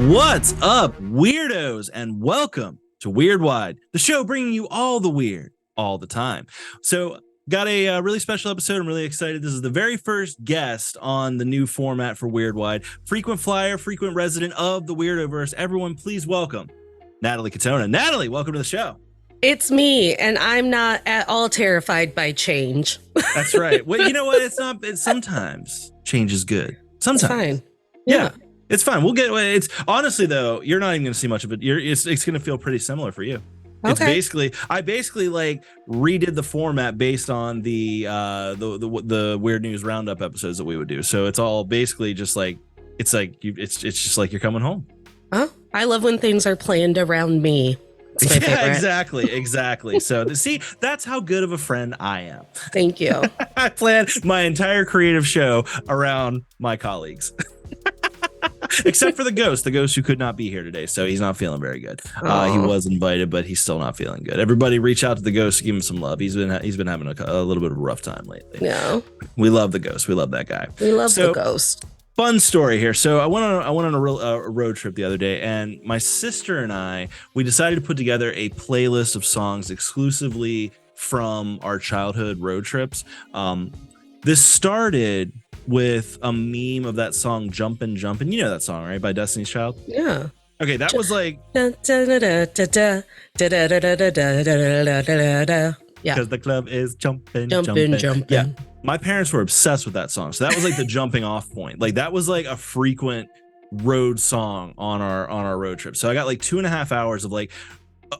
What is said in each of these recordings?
What's up, weirdos, and welcome to Weird Wide, the show bringing you all the weird all the time. So, got a really special episode. I'm really excited. This is the very first guest on the new format for Weird Wide. Frequent flyer, frequent resident of the Weirdoverse. Everyone, please welcome Natalie Katona. Natalie, welcome to the show. It's me, and I'm not at all terrified by change. That's right. Well, you know what? It's not. Sometimes change is good. Sometimes. It's fine. Yeah. It's fine. We'll get. It's honestly though, you're not even going to see much of it. It's going to feel pretty similar for you. Okay. It's I basically like redid the format based on the Weird News Roundup episodes that we would do. So it's all basically just like it's just like you're coming home. Oh, I love when things are planned around me. It's my favorite. Exactly. So see, that's how good of a friend I am. Thank you. I planned my entire creative show around my colleagues. Except for the ghost who could not be here today, so he's not feeling very good. He was invited, but he's still not feeling good. Everybody reach out to the ghost to give him some love. He's been having a little bit of a rough time lately. No, we love the ghost. We love that guy. We love the ghost. Fun story here. So I went on a road trip the other day, and my sister and we decided to put together a playlist of songs exclusively from our childhood road trips. This started with a meme of that song Jumpin' Jumpin'. You know that song, right? By Destiny's Child? Yeah. Okay, that was like... Yeah. Because the club is jumping. Yeah. My parents were obsessed with that song. So that was like the jumping off point. Like that was like a frequent road song on our road trip. So I got like 2.5 hours of like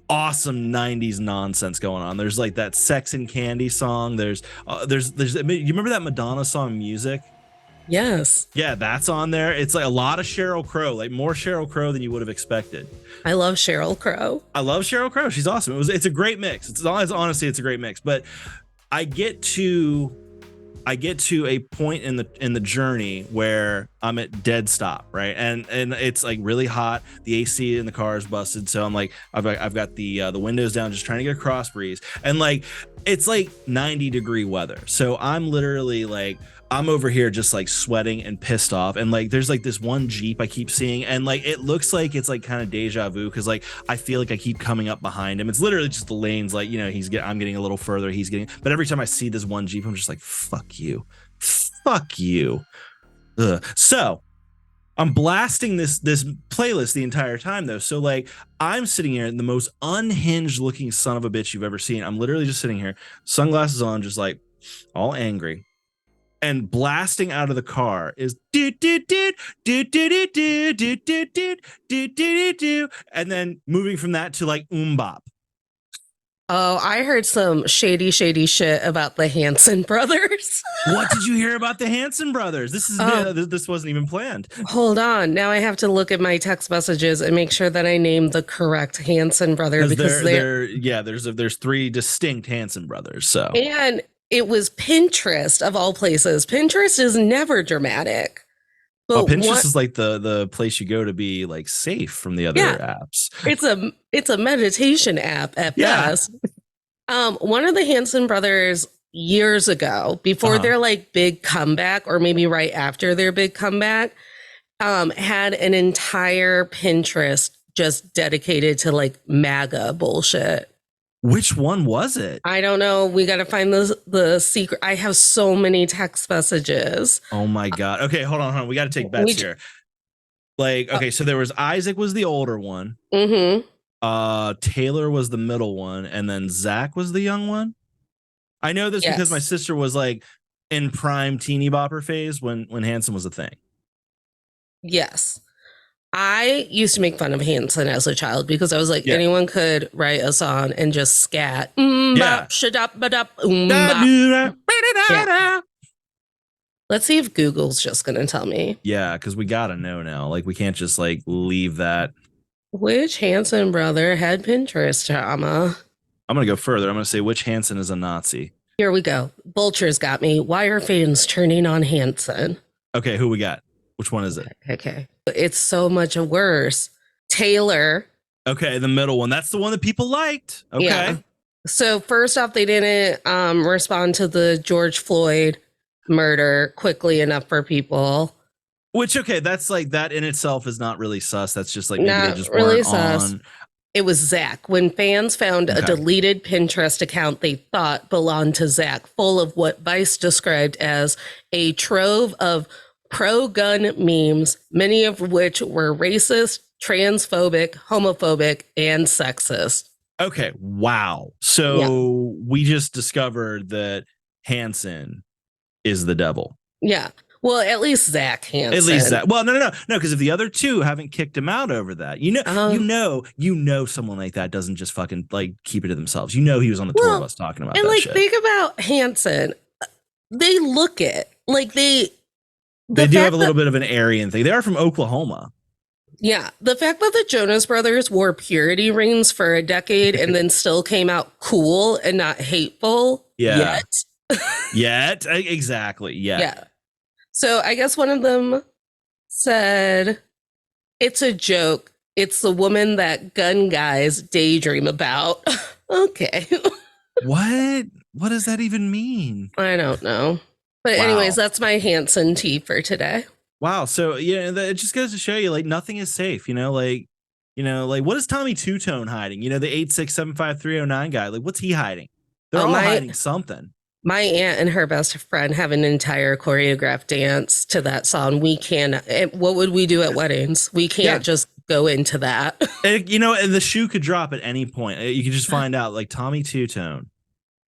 awesome 90s nonsense going on. There's like that Sex and Candy song. There's you remember that Madonna song Music? Yes. Yeah, that's on there. It's like a lot of Sheryl Crow, like more Sheryl Crow than you would have expected. I love Sheryl Crow. I love Sheryl Crow. She's awesome. It's a great mix. Honestly, it's a great mix. But I get to a point in the journey where I'm at dead stop, right? And it's like really hot. The AC in the car is busted, so I'm like, I've got the windows down, just trying to get a cross breeze, and like it's like 90-degree weather. So I'm literally like, I'm over here just like sweating and pissed off, and like there's like this one Jeep I keep seeing, and like it looks like it's like kind of deja vu because like I feel like I keep coming up behind him. It's literally just the lanes, like, you know, I'm getting a little further, he's getting, but every time I see this one Jeep, I'm just like, fuck you. Ugh. So I'm blasting this playlist the entire time though. So like I'm sitting here, the most unhinged looking son of a bitch you've ever seen. I'm literally just sitting here, sunglasses on, just like all angry. And blasting out of the car is do do do do do do do do do do do do do, and then moving from that to like bop. Oh, I heard some shady shit about the Hanson brothers. What did you hear about the Hanson brothers? This wasn't even planned. Hold on, now I have to look at my text messages and make sure that I name the correct Hanson brother because there's 3 distinct Hanson brothers. So and it was Pinterest of all places. Pinterest is never dramatic. But Pinterest is like the place you go to be like safe from the other apps. It's a meditation app at best. One of the Hanson brothers years ago, before their like big comeback, or maybe right after their big comeback, had an entire Pinterest just dedicated to like MAGA bullshit. Which one was it? I don't know. We got to find the secret. I have so many text messages. Oh my God. Okay, hold on. We got to take bets here. Like, okay, so there was Isaac was the older one. Mm-hmm. Taylor was the middle one, and then Zach was the young one. I know this because my sister was like in prime teeny bopper phase when Hanson was a thing. Yes. I used to make fun of Hanson as a child because I was like, anyone could write a song and just scat. Let's see if Google's just going to tell me. Yeah, because we got to know now. Like, we can't just like leave that. Which Hanson brother had Pinterest trauma? I'm going to go further. I'm going to say which Hanson is a Nazi. Here we go. Vulture's got me. Why are fans turning on Hanson? Okay, who we got? Which one is it? Okay. It's so much worse. Taylor. Okay, the middle one. That's the one that people liked. Okay. Yeah. So first off, they didn't respond to the George Floyd murder quickly enough for people. Which, okay, that's like, that in itself is not really sus. That's just like maybe they Not just really weren't sus. on. It was Zach. When fans found a Okay. deleted Pinterest account they thought belonged to Zach, full of what Vice described as a trove of pro-gun memes, many of which were racist, transphobic, homophobic, and sexist. Okay. Wow. Yeah. So we just discovered that Hanson is the devil. Yeah. Well, at least Zach Hanson. At least that. Well, no. Because if the other two haven't kicked him out over that, you know, someone like that doesn't just fucking like keep it to themselves. You know, he was on the tour bus talking about and that like, shit. think about Hanson. They look it like they do have a little bit of an Aryan thing. They are from Oklahoma. Yeah, the fact that the Jonas Brothers wore purity rings for a decade and then still came out cool and not hateful. Yeah. Yet. Exactly. Yeah. So I guess one of them said, "It's a joke. It's the woman that gun guys daydream about." Okay. What? What does that even mean? I don't know. But anyways, that's my Hanson tea for today. Wow. So yeah, it just goes to show you, like, nothing is safe. Like what is Tommy Two Tone hiding? The 8675309 guy. Like, what's he hiding? They're all hiding something. My aunt and her best friend have an entire choreographed dance to that song. We can. What would we do at weddings? We can't just go into that. And the shoe could drop at any point. You could just find out, like, Tommy Two Tone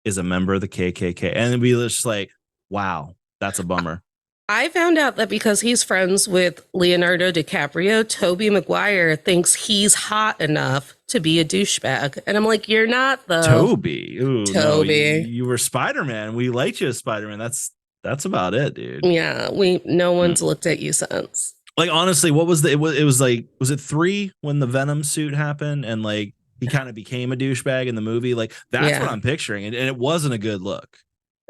is a member of the KKK, and it'd be just like, wow, that's a bummer. I found out that because he's friends with Leonardo DiCaprio, Tobey Maguire thinks he's hot enough to be a douchebag. And I'm like, you're not, though. Toby. Ooh, Toby. No, you were Spider-Man. We liked you as Spider-Man. That's about it, dude. Yeah, no one's looked at you since. Like, honestly, what was it was like, was it 3 when the Venom suit happened and like he kind of became a douchebag in the movie? Like, that's what I'm picturing. And it wasn't a good look.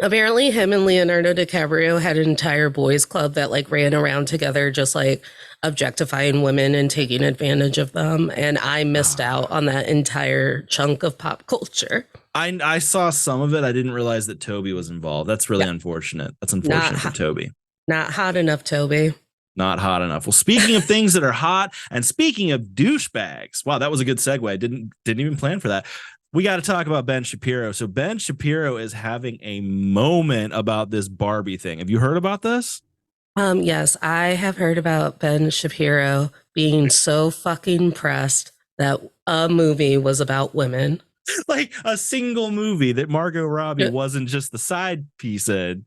Apparently him and Leonardo DiCaprio had an entire boys club that like ran around together, just like objectifying women and taking advantage of them. And I missed out on that entire chunk of pop culture. I saw some of it. I didn't realize that Toby was involved. That's really unfortunate. That's unfortunate for Toby. Not hot enough, Toby. Not hot enough. Well, speaking of things that are hot, and speaking of douchebags, wow, that was a good segue. I didn't even plan for that. We got to talk about Ben Shapiro. So Ben Shapiro is having a moment about this Barbie thing. Have you heard about this? Yes, I have heard about Ben Shapiro being so fucking pressed that a movie was about women. Like a single movie that Margot Robbie wasn't just the side piece in.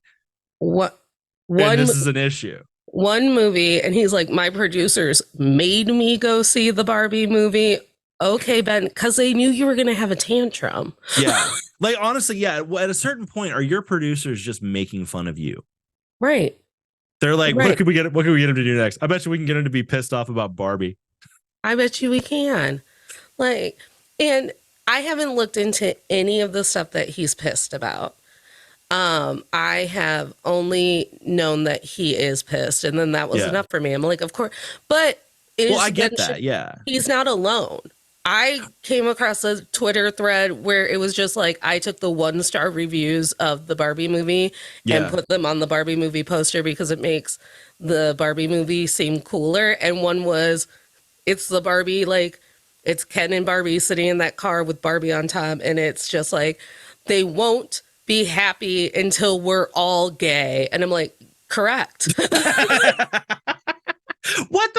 This is an issue. One movie, and he's like, my producers made me go see the Barbie movie. Okay, Ben, because they knew you were going to have a tantrum. Yeah. Like, honestly, yeah. At a certain point, are your producers just making fun of you? Right. They're like, what can we get him to do next? I bet you we can get him to be pissed off about Barbie. I bet you we can. Like, and I haven't looked into any of the stuff that he's pissed about. I have only known that he is pissed, and then that was enough for me. I'm like, of course. But I get that. Yeah. He's not alone. I came across a Twitter thread where it was just like, I took the 1-star reviews of the Barbie movie and put them on the Barbie movie poster because it makes the Barbie movie seem cooler. And one was, it's the Barbie, like, it's Ken and Barbie sitting in that car with Barbie on top. And it's just like, they won't be happy until we're all gay. And I'm like, correct. What?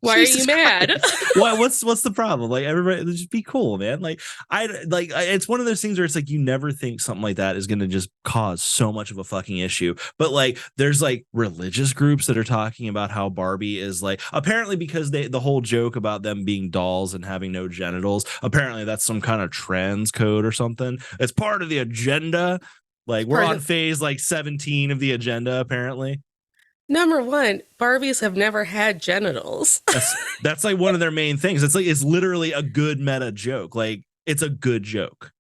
Why are you mad? What's the problem? Like, everybody just be cool, man. Like, it's one of those things where it's like, you never think something like that is going to just cause so much of a fucking issue. But like, there's like religious groups that are talking about how Barbie is like, apparently because the whole joke about them being dolls and having no genitals, apparently that's some kind of trans code or something. It's part of the agenda. Like, we're on phase like 17 of the agenda, apparently. Number one, Barbies have never had genitals. That's like one of their main things. It's literally a good meta joke. Like, it's a good joke.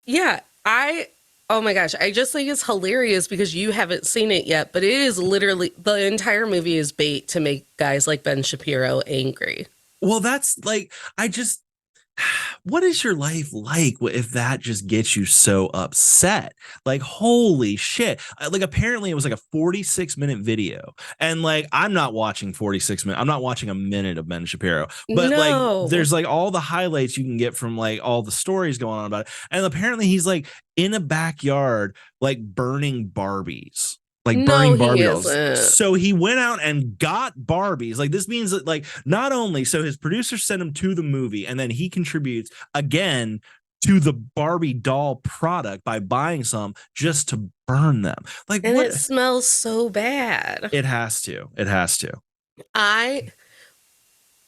Yeah, oh my gosh, I just think it's hilarious because you haven't seen it yet, but it is literally, the entire movie is bait to make guys like Ben Shapiro angry. Well, that's like, what is your life like if that just gets you so upset? Like, holy shit. Like, apparently it was like a 46-minute video. And like, I'm not watching 46 minutes. I'm not watching a minute of Ben Shapiro. But like, No. there's like all the highlights you can get from like all the stories going on about it. And apparently he's like in a backyard, like burning Barbies. Like burning No, he Barbie dolls. isn't. So he went out and got Barbies. Like, this means that, like, not only so his producer sent him to the movie, and then he contributes again to the Barbie doll product by buying some just to burn them. Like, And what? it smells so bad. It has to. It has to.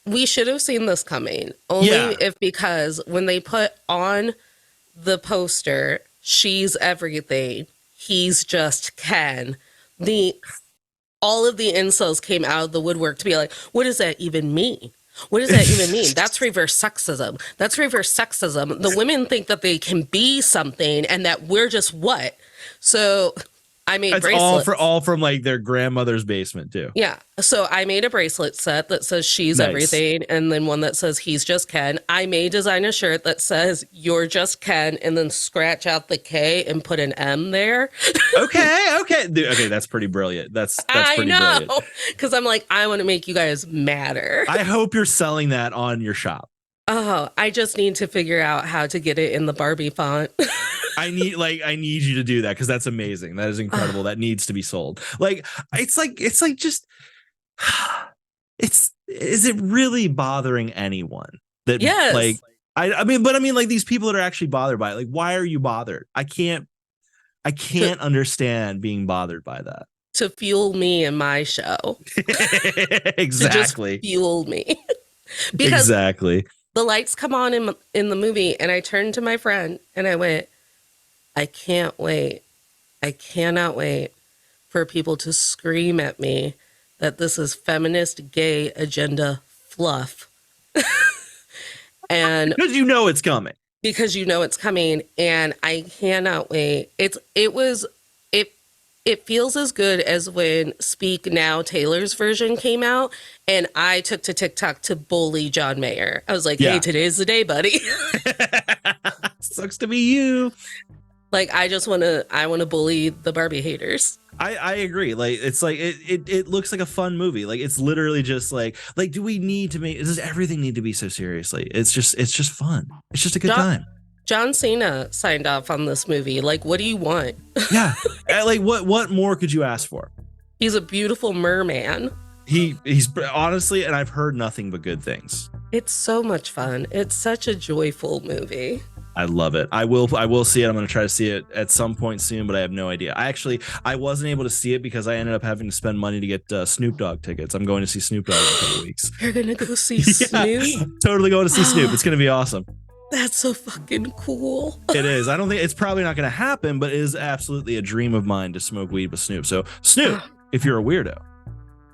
We should have seen this coming. Only if, because when they put on the poster, she's everything, he's just Ken, all of the incels came out of the woodwork to be like, what does that even mean? What does that even mean? That's reverse sexism. That's reverse sexism. The women think that they can be something and that we're just what? So I made bracelets. all from like their grandmother's basement too. Yeah. So I made a bracelet set that says she's everything, and then one that says he's just Ken. I may design a shirt that says you're just Ken, and then scratch out the K and put an M there. Okay. Dude, okay, that's pretty brilliant. That's pretty brilliant. Because I'm like, I want to make you guys matter. I hope you're selling that on your shop. Oh, I just need to figure out how to get it in the Barbie font. I need you to do that, because that's amazing. That is incredible. That needs to be sold. Like, is it really bothering anyone that like I mean like these people that are actually bothered by it, like, why are you bothered? I can't understand being bothered by that. To fuel me in my show. Exactly. To just fuel me. Because exactly. The lights come on in the movie, and I turned to my friend and I went, I can't wait. I cannot wait for people to scream at me that this is feminist gay agenda fluff. And because you know it's coming. Because you know it's coming, and I cannot wait. It feels as good as when Speak Now Taylor's version came out, and I took to TikTok to bully John Mayer. I was like, hey, today's the day, buddy. Sucks to be you. Like, I want to bully the Barbie haters. I agree. Like, it's like it looks like a fun movie. Like, it's literally just like do we need to does everything need to be so seriously? It's just fun. It's just a good time. John Cena signed off on this movie. Like, what do you want? Yeah. Like, what more could you ask for? He's a beautiful merman. He's honestly, and I've heard nothing but good things. It's so much fun. It's such a joyful movie. I love it. I will see it. I'm going to try to see it at some point soon, but I have no idea. I wasn't able to see it because I ended up having to spend money to get Snoop Dogg tickets. I'm going to see Snoop Dogg in a couple weeks. You're going to go see Snoop? Totally going to see Snoop. It's going to be awesome. That's so fucking cool. It is. I don't think it's probably not going to happen, but it is absolutely a dream of mine to smoke weed with Snoop. So Snoop, if you're a weirdo,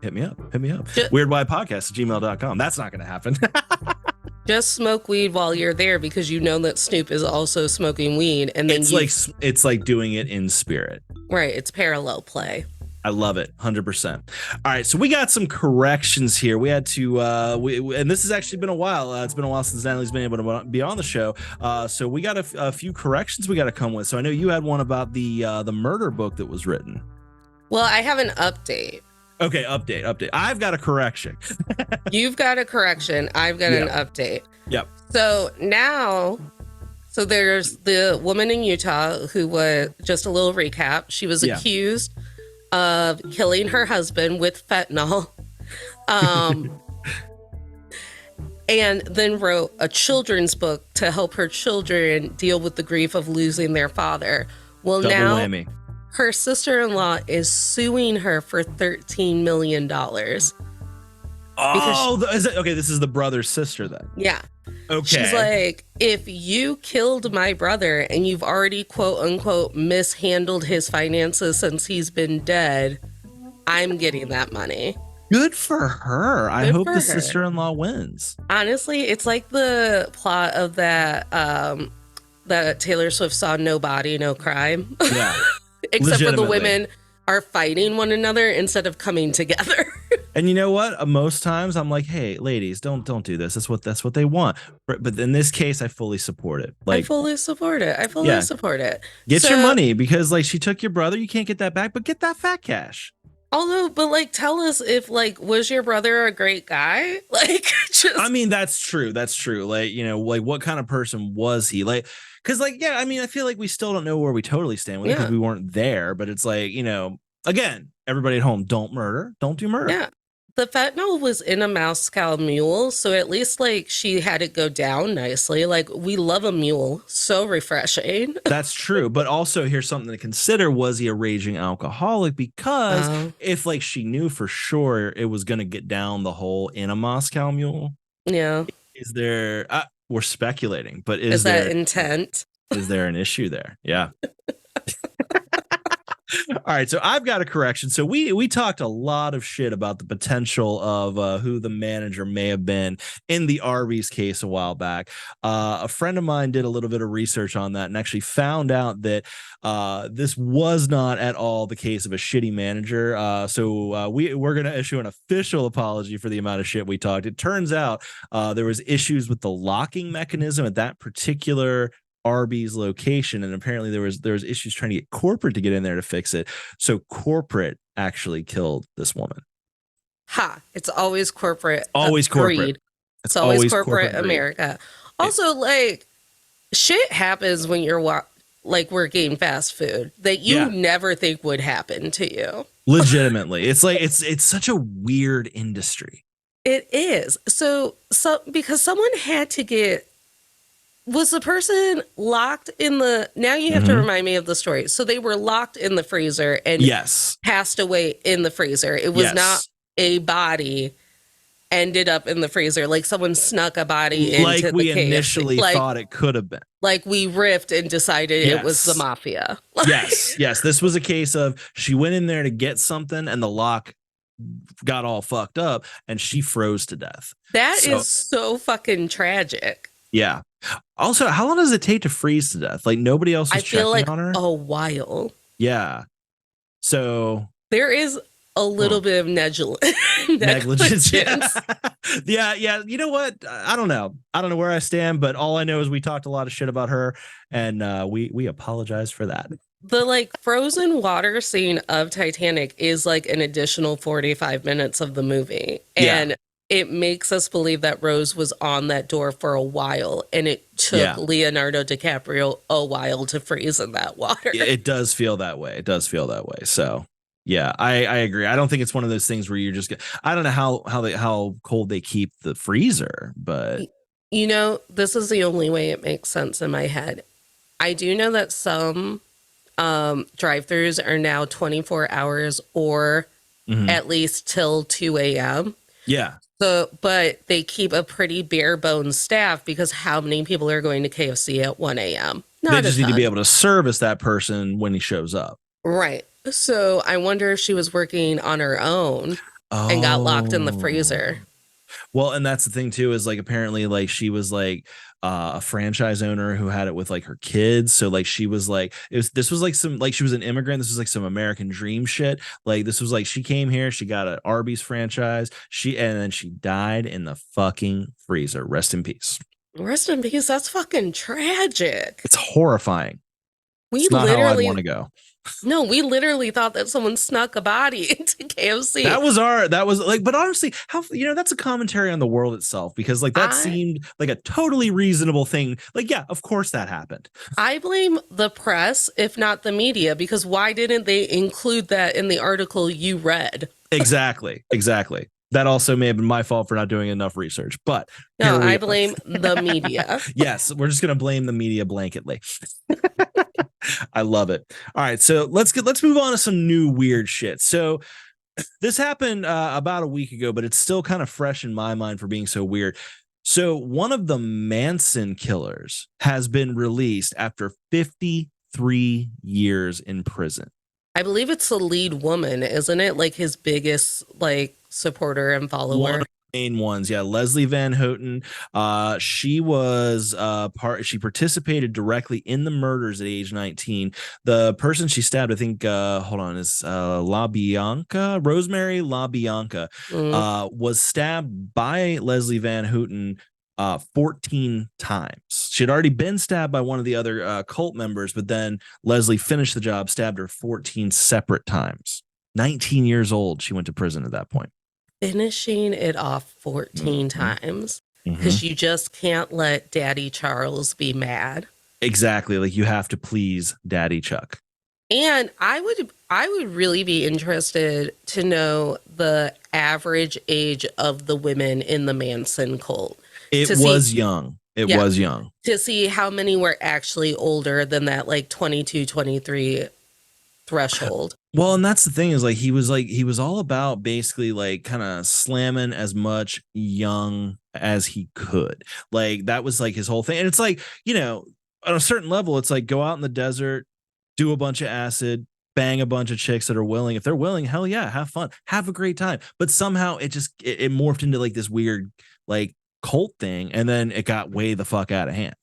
hit me up. weirdwhypodcast@gmail.com. That's not going to happen. Just smoke weed while you're there, because you know that Snoop is also smoking weed, and then it's like doing it in spirit. Right. It's parallel play. I love it. 100%. All right. So we got some corrections here. We had to, and this has actually been a while. It's been a while since Natalie's been able to be on the show. So we got a few corrections we got to come with. So I know you had one about the murder book that was written. Well, I have an update. Okay. Update. I've got a correction. You've got a correction. I've got an update. Yep. So now, there's the woman in Utah who was, just a little recap. She was accused of killing her husband with fentanyl, and then wrote a children's book to help her children deal with the grief of losing their father. Well, double now whammy. Her sister-in-law is suing her for $13 million. Okay, this is the brother's sister then. Yeah. Okay. She's like, if you killed my brother and you've already, quote unquote, mishandled his finances since he's been dead, I'm getting that money. Good for her. I hope the sister-in-law wins. Honestly, it's like the plot of that Taylor Swift song, No Body, No Crime. Yeah. Except for the women are fighting one another instead of coming together. And you know what? Most times I'm like, hey, ladies, don't do this. That's what they want. But in this case, I fully support it. I Like, fully support it. I fully yeah, support it. get your So, money because like she took your brother. You can't get that back, but get that fat cash. although, but like, tell us if like, was your brother a great guy? Like, I just mean, that's true. That's true. Like, like what kind of person was he? Like, because like, yeah, I mean, I feel like we still don't know where we totally stand with it because yeah, we weren't there. But it's like, again, everybody at home, don't murder, don't do murder. yeah. The fentanyl was in a Moscow mule, so at least like she had it go down nicely. Like we love a mule, so refreshing. That's true. But also, here's something to consider: was he a raging alcoholic? Because Oh, if like she knew for sure it was going to get down the hole in a Moscow Mule, yeah. is there? We're speculating, but Is that intent? is there an issue there? Yeah. All right, so I've got a correction. So we talked a lot of shit about the potential of who the manager may have been in the Arby's case a while back. A friend of mine did a little bit of research on that and actually found out that this was not at all the case of a shitty manager. So we're gonna issue an official apology for the amount of shit we talked. It turns out there was issues with the locking mechanism at that particular Arby's location, and apparently there was issues trying to get corporate to get in there to fix it. So corporate actually killed this woman. Ha! It's always corporate. Always corporate. Greed. It's It's always corporate corporate America. Also, like shit happens when you're like working fast food that you Yeah. never think would happen to you. Legitimately, it's like it's such a weird industry. It is. So because someone had to get, was the person locked in the, now you have to Mhm. remind me of the story. So they were locked in the freezer and Yes. passed away in the freezer. It was Yes. not a body ended up in the freezer. Like someone snuck a body into Like the we KFC. initially thought it could have been. Like we riffed and decided it was the Yes. mafia. Yes. This was a case of she went in there to get something and the lock got all fucked up and she froze to death. That So- is so fucking tragic. Yeah. Also, how long does it take to freeze to death? Like nobody else I was feel like checking on her. a while. Yeah. So There is a little bit of negligence. Yeah. Yeah. You know what? I don't know. I don't know where I stand, but all I know is we talked a lot of shit about her, and we apologize for that. The like frozen water scene of Titanic is like an additional 45 minutes of the movie. And it makes us believe that Rose was on that door for a while, and it took Leonardo DiCaprio a while to freeze in that water. It does feel that way. It does feel that way. So yeah, I agree. I don't think it's one of those things where you're just I don't know how cold they keep the freezer, but You know, this is the only way it makes sense in my head. I do know that some drive-thrus are now 24 hours or at least till 2 a.m. Yeah. So, but they keep a pretty bare bones staff because how many people are going to KFC at 1 a.m.? They just need to be able to service that person when he shows up. Right. So I wonder if she was working on her own and got locked in the freezer. Well, and that's the thing too, is like apparently like she was like a franchise owner who had it with like her kids. So like she was like this was like some, like she was an immigrant. This was like some American dream shit. Like this was like she came here, she got an Arby's franchise, and then she died in the fucking freezer. Rest in peace. Rest in peace. That's fucking tragic. It's horrifying. We not how I'd literally want to go. No, we literally thought that someone snuck a body into KFC. That was like, but honestly, how, that's a commentary on the world itself, because like that seemed like a totally reasonable thing. Like, yeah, of course that happened. I blame the press, if not the media, because why didn't they include that in the article you read? Exactly. That also may have been my fault for not doing enough research, but no, I blame the media. Yes, we're just going to blame the media blanketly. I love it. All right, so let's move on to some new weird shit. So this happened about a week ago, but it's still kind of fresh in my mind for being so weird. So one of the Manson killers has been released after 53 years in prison. I believe it's the lead woman, isn't it? Like his biggest like supporter and follower. One of the main ones. Yeah, Leslie Van Houten. She participated directly in the murders at age 19. The person she stabbed, I think, hold on, is La Bianca, Rosemary La Bianca, Mm. was stabbed by Leslie Van Houten 14 times. She had already been stabbed by one of the other cult members, but then Leslie finished the job, stabbed her 14 separate times. 19 years old, she went to prison at that point. Finishing it off 14 Mm-hmm. times Mm-hmm. because you just can't let Daddy Charles be mad. Exactly. Like you have to please Daddy Chuck. And I would really be interested to know the average age of the women in the Manson cult. It To was see, young. It yeah, was young. to see how many were actually older than that like 22, 23 threshold. Well, and that's the thing is like he was all about basically like kind of slamming as much young as he could. Like that was like his whole thing. And it's like, you know, on a certain level, it's like go out in the desert, do a bunch of acid, bang a bunch of chicks that are willing. If they're willing, hell yeah, have fun, have a great time. But somehow it morphed into like this weird like cult thing, and then it got way the fuck out of hand.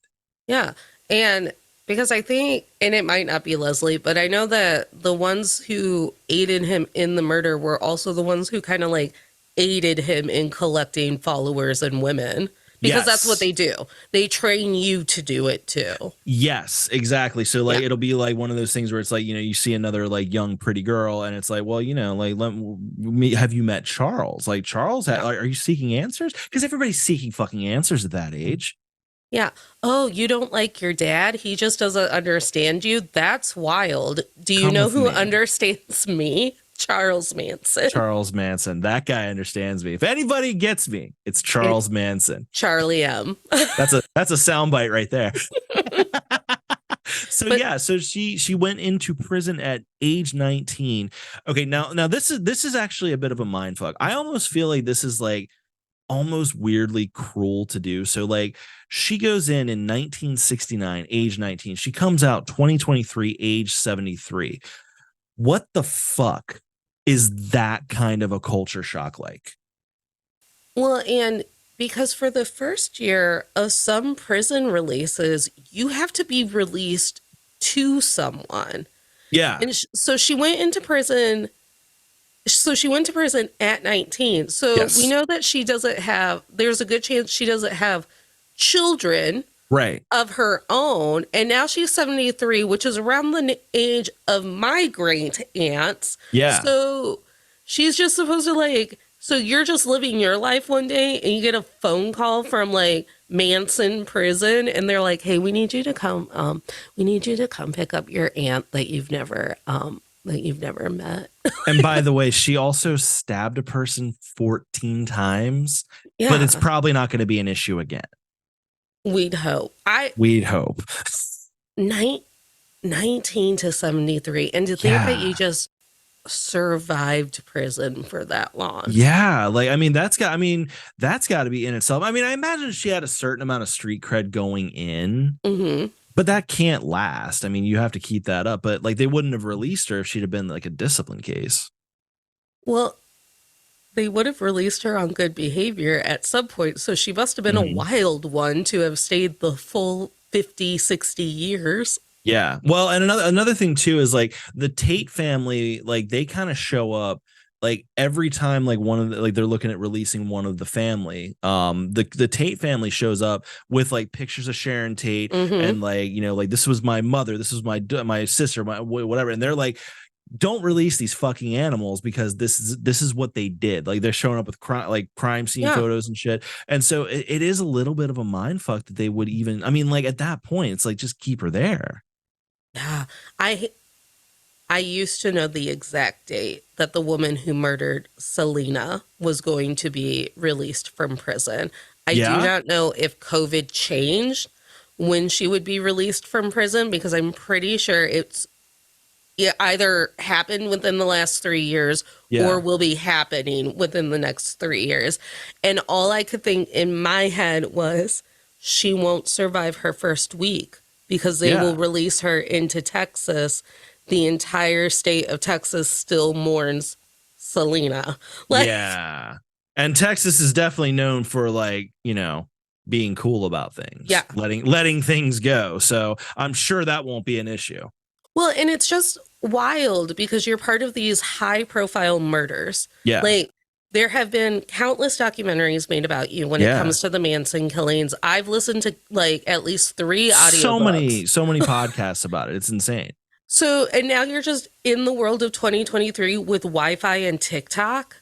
Yeah. And because I think, and it might not be Leslie, but I know that the ones who aided him in the murder were also the ones who kind of like aided him in collecting followers and women. Because that's what Yes. they do. They train you to do it too. Yes, exactly. So like Yeah. it'll be like one of those things where it's like, you know, you see another like young pretty girl and it's like, well, you know, like let me, have you met Charles? Like Charles, Yeah. are you seeking answers? Because everybody's seeking fucking answers at that age. Yeah. Oh, you don't like your dad? He just doesn't understand you? That's wild. Do you Come know with who me. Understands me? Charles Manson. Charles Manson. That guy understands me. If anybody gets me, it's Charles Manson. Charlie M. That's a soundbite right there. So But yeah, so she went into prison at age 19. Okay, now this is actually a bit of a mind fuck. I almost feel like this is like almost weirdly cruel to do. So like she goes in 1969, age 19. She comes out 2023, age 73. What the fuck is that kind of a culture shock like? well, and because for the first year of some prison releases, you have to be released to someone. Yeah. And so she went into prison. So she went to prison at 19. So we Yes. know that there's a good chance she doesn't have children Right. of her own. And now she's 73, which is around the age of my great aunts. Yeah. So she's just supposed to like, so you're just living your life one day and you get a phone call from like Manson prison and they're like, hey, we need you to come pick up your aunt that you've never met. And by the way, she also stabbed a person 14 times, but it's Yeah, probably not going to be an issue again. we'd hope. We'd hope. 19 to 73. And to think that you Yeah. just survived prison for that long. Yeah. Like, I mean, that's got to be in itself. I mean, I imagine she had a certain amount of street cred going in, Hmm. but that can't last. I mean, you have to keep that up. But like, they wouldn't have released her if she'd have been like a discipline case. Well, they would have released her on good behavior at some point. So she must have been a Mhm. wild one to have stayed the full 50, 60 years. Yeah. Well, and another thing too is like the Tate family, like they kind of show up like every time like one of the, like they're looking at releasing one of the family. The Tate family shows up with like pictures of Sharon Tate Hmm. and like, you know, like this was my mother, this was my sister, my whatever, and they're like, don't release these fucking animals because this is what they did. Like they're showing up with crime scene Yeah. photos and shit. And so it is a little bit of a mind fuck that they would even, I mean, like at that point, it's like just keep her there. Yeah. I used to know the exact date that the woman who murdered Selena was going to be released from prison. I do Yeah. not know if COVID changed when she would be released from prison because I'm pretty sure it either happened within the last 3 years Yeah. or will be happening within the next 3 years. And all I could think in my head was she won't survive her first week because they will Yeah. release her into Texas. The entire state of Texas still mourns Selena. Like, Yeah. And Texas is definitely known for like, being cool about things, Yeah. letting things go. So I'm sure that won't be an issue. Well, and it's just wild because you're part of these high profile murders. Yeah. Like, there have been countless documentaries made about you when it Yeah. comes to the Manson killings. I've listened to like at least 3 So audiobooks. many podcasts about it. It's insane. So, and now you're just in the world of 2023 with Wi-Fi and TikTok.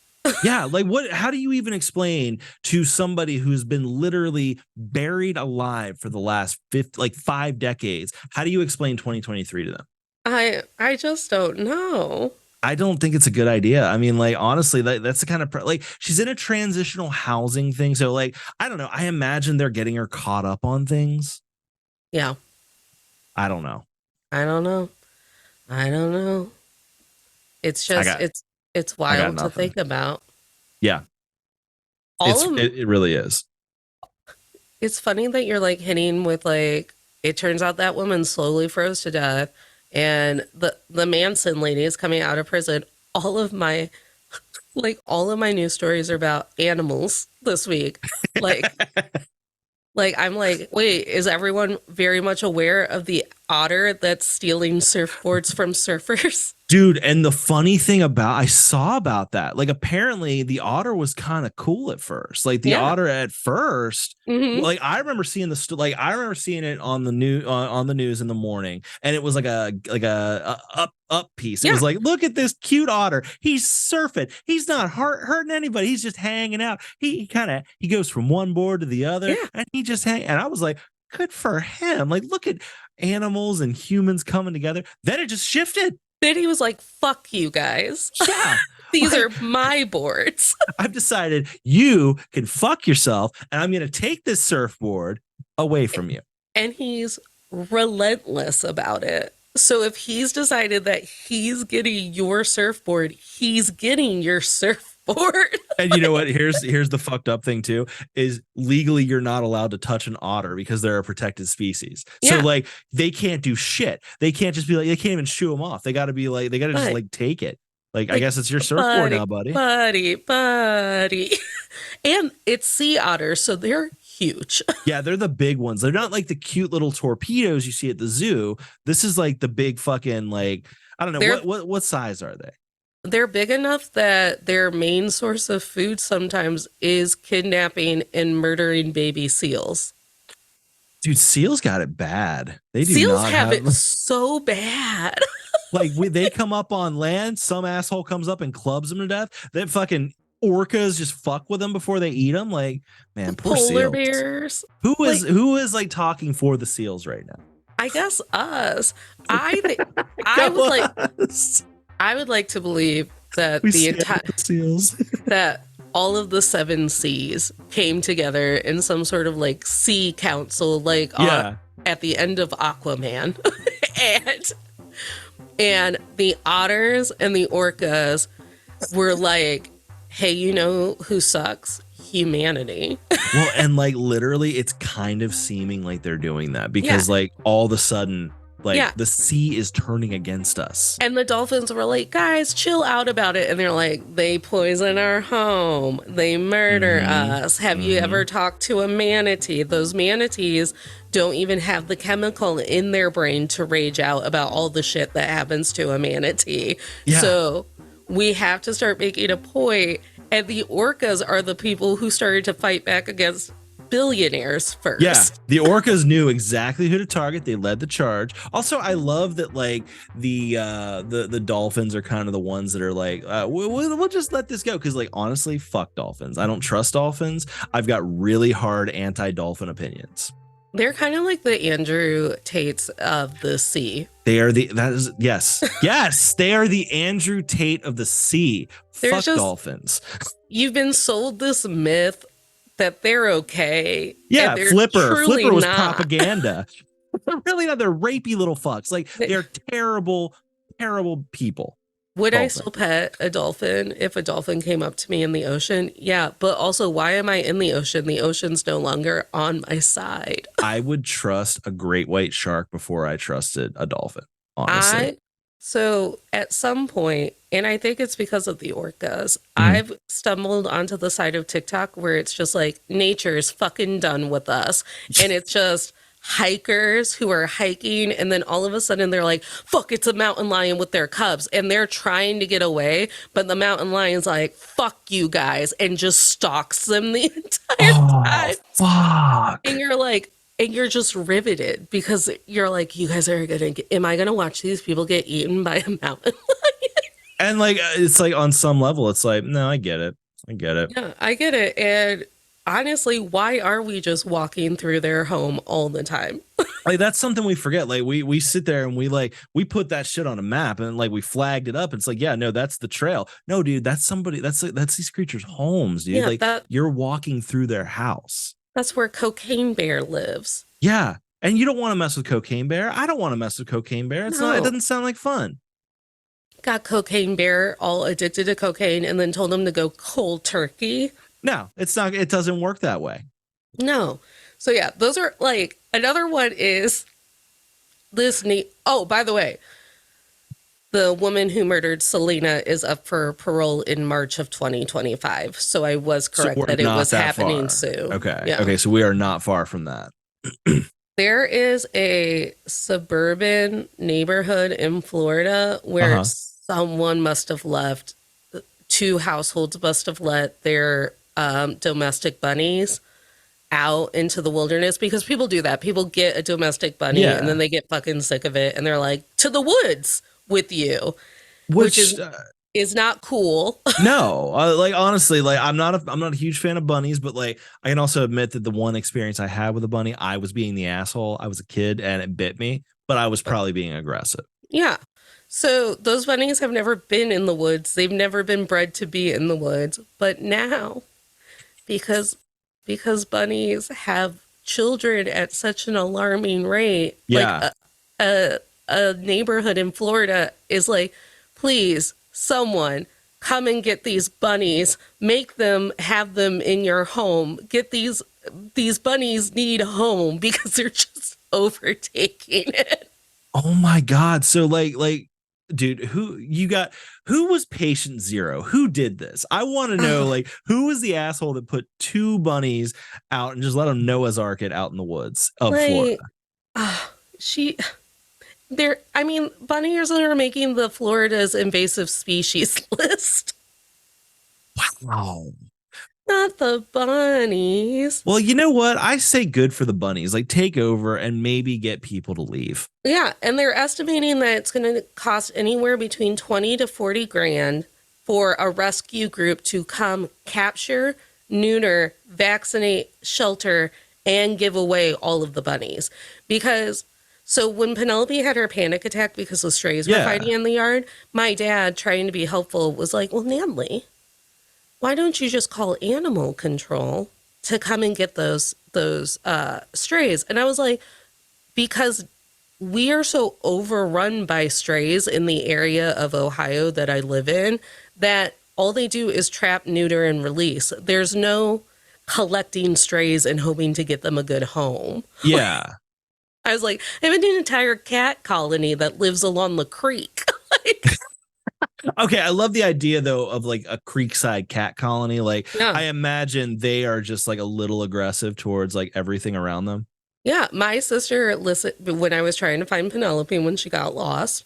Yeah, like how do you even explain to somebody who's been literally buried alive for the last 5 decades? How do you explain 2023 to them? I just don't know. I don't think it's a good idea. I mean, like, honestly, that's the kind of like she's in a transitional housing thing. So, like, I don't know. I imagine they're getting her caught up on things. Yeah. I don't know. I don't know. It's just it's wild to think about. Yeah. It really is. It's funny that you're like hitting with like, it turns out that woman slowly froze to death, and the Manson lady is coming out of prison. All of my news stories are about animals this week. Like I'm like, wait, is everyone very much aware of the otter that's stealing surfboards from surfers? Dude, and the funny thing I saw about that, like apparently the otter was kind of cool at first. Like the otter at first, like I remember seeing it on the news in the morning, and it was like a up piece. It was like, look at this cute otter. He's surfing. He's not hurting anybody. He's just hanging out. He goes from one board to the other, and he just and I was like, good for him. Like, look at animals and humans coming together. Then it just shifted. Then he was like, fuck you guys. Yeah. These are my boards. I've decided you can fuck yourself, and I'm going to take this surfboard away from you. And he's relentless about it. So if he's decided that he's getting your surfboard, he's getting your surfboard. And you know what? Here's the fucked up thing too, is legally you're not allowed to touch an otter because they're a protected species. So like they can't do shit. They can't just be like, they can't even shoo them off. They got to be like, they got to just like take it. Like, I guess it's your surfboard now, buddy. Buddy. And it's sea otters, so they're huge. Yeah, they're the big ones. They're not like the cute little torpedoes you see at the zoo. This is like the big fucking, like, I don't know, what size are they? They're big enough that their main source of food sometimes is kidnapping and murdering baby seals. Dude, seals got it bad. They do seals not have it so bad. Like they come up on land, some asshole comes up and clubs them to death. Then fucking orcas just fuck with them before they eat them. Like, man, poor polar seals. Bears. Who is like talking for the seals right now? I guess us. I would like to believe that the entire seals that all of the 7 seas came together in some sort of like sea council, like at the end of Aquaman, and the otters and the orcas were like, hey, you know who sucks? Humanity. Well, and like literally it's kind of seeming like they're doing that because like all of a sudden like the sea is turning against us. And the dolphins were like, guys, chill out about it. And they're like, they poison our home. They murder us. Have you ever talked to a manatee? Those manatees don't even have the chemical in their brain to rage out about all the shit that happens to a manatee. Yeah. So we have to start making a point. And the orcas are the people who started to fight back against billionaires first. Yeah, the orcas knew exactly who to target. They led the charge. Also, I love that like the dolphins are kind of the ones that are like, we'll just let this go because like honestly, fuck dolphins. I don't trust dolphins. I've got really hard anti-dolphin opinions. They're kind of like the Andrew Tates of the sea. They are yes, they are the Andrew Tate of the sea. Fuck dolphins. You've been sold this myth that they're okay. Yeah, Flipper was propaganda. They're really not. They're rapey little fucks. Like they're terrible people. Would I still pet a dolphin if a dolphin came up to me in the ocean? Yeah, but also, why am I in the ocean? The ocean's no longer on my side. I would trust a great white shark before I trusted a dolphin, honestly. So at some point, and I think it's because of the orcas, Mhm. I've stumbled onto the side of TikTok where it's just like nature's fucking done with us. And it's just hikers who are hiking, and then all of a sudden they're like, fuck, it's a mountain lion with their cubs. And they're trying to get away, but the mountain lion's like, fuck you guys, and just stalks them the entire Oh, time. And fuck. you're like, and you're just riveted because you're like, you guys are gonna get, am I gonna watch these people get eaten by a mountain lion? And like it's like on some level, it's like, no, I get it. I get it. Yeah, I get it. And honestly, why are we just walking through their home all the time? Like that's something we forget. Like we sit there and we put that shit on a map and like we flagged it up. It's like, yeah, no, that's the trail. No, dude, that's somebody, that's these creatures' homes, dude. Yeah, Like you're walking through their house. that's where Cocaine Bear lives. Yeah. And you don't want to mess with Cocaine Bear. I don't want to mess with Cocaine Bear. It's not, it No. doesn't sound like fun. Got Cocaine Bear all addicted to cocaine and then told him to go cold turkey. No, it's not, it doesn't work that way. No. So yeah, those are like another one is this neat. Oh, by the way, the woman who murdered Selena is up for parole in March of 2025. So I was So correct we're that it not was that happening far. soon. Okay. Yeah. Okay. So we are not far from that. There is a suburban neighborhood in Florida where Uh-huh. someone must have left, two households must have let their domestic bunnies out into the wilderness because people do that. People get a domestic bunny and then Yeah. they get fucking sick of it and they're like, to the woods with you, which Which is not cool. no, like honestly, like I'm not a huge fan of bunnies, but like I can also admit that the one experience I had with a bunny, I was being the asshole. I was a kid and it bit me, but I was probably being aggressive. Yeah. So those bunnies have never been in the woods. They've never been bred to be in the woods. But now, because bunnies have children at such an alarming rate, like Yeah. a neighborhood in Florida is like, please, someone come and get these bunnies, make them have them in your home. Get these bunnies need a home because they're just overtaking it. Oh my God. So like dude, who was patient zero? Who did this? I want to know like who was the asshole that put two bunnies out and just let them Noah's Ark it out in the woods of Florida? Like, she, there, I mean, bunnies are making the Florida's invasive species list, Wow. not the bunnies. Well, you know what? I say good for the bunnies. Like take over and maybe get people to leave. Yeah, and they're estimating that it's going to cost anywhere between 20 to 40 grand for a rescue group to come capture, neuter, vaccinate, shelter, and give away all of the bunnies. Because so when Penelope had her panic attack because the strays were Yeah. fighting in the yard, my dad, trying to be helpful, was like, "Well, Natalie, why don't you just call animal control to come and get those strays?" And I was like, because we are so overrun by strays in the area of Ohio that I live in that all they do is trap, neuter, and release. There's no collecting strays and hoping to get them a good home. Yeah. I was like, I have an entire cat colony that lives along the creek. Like, Okay, I love the idea though of like a creekside cat colony. Like yeah. I imagine they are just like a little aggressive towards like everything around them. Yeah, my sister listened when I was trying to find Penelope when she got lost.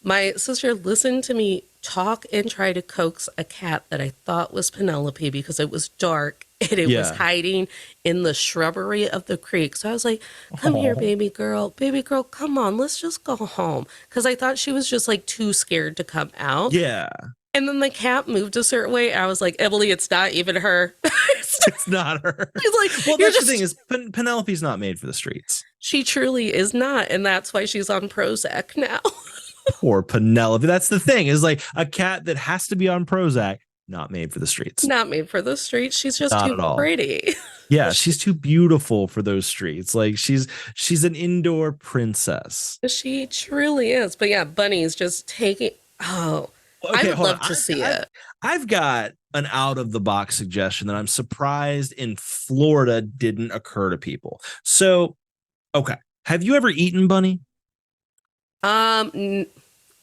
My sister listened to me talk and try to coax a cat that I thought was Penelope because it was dark and it was Yeah. hiding in the shrubbery of the creek. So I was like, "Come here, Oh. baby girl, come on, let's just go home." Because I thought she was just like too scared to come out. Yeah. And then the cat moved a certain way. I was like, "Emily, it's not even her." It's not her. She's like, Well, "You're that's just." the thing is Penelope's not made for the streets. She truly is not, and that's why she's on Prozac now. Poor Penelope. That's the thing is like a cat that has to be on Prozac, not made for the streets. Not made for the streets. She's just Not too at all. pretty. Yeah, she's too beautiful for those streets. Like she's an indoor princess. She truly is. But yeah, Bunny's just taking. Oh, I Okay, would hold love on. to see it. I've got an out of the box suggestion that I'm surprised in Florida didn't occur to people. So, okay. Have you ever eaten bunny? Um, n-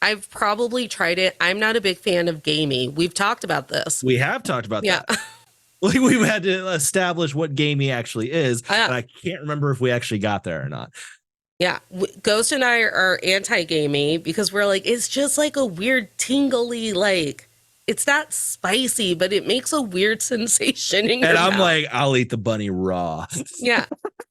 I've probably tried it. I'm not a big fan of gamey. We've talked about this. We have talked about Yeah. that. Like we've had to establish what gamey actually is, and I can't remember if we actually got there or not. Yeah, Ghost and I are anti-gamey because we're like, it's just like a weird tingly, like, it's not spicy, but it makes a weird sensation in your mouth. And I'm like, I'll eat the bunny raw. Yeah.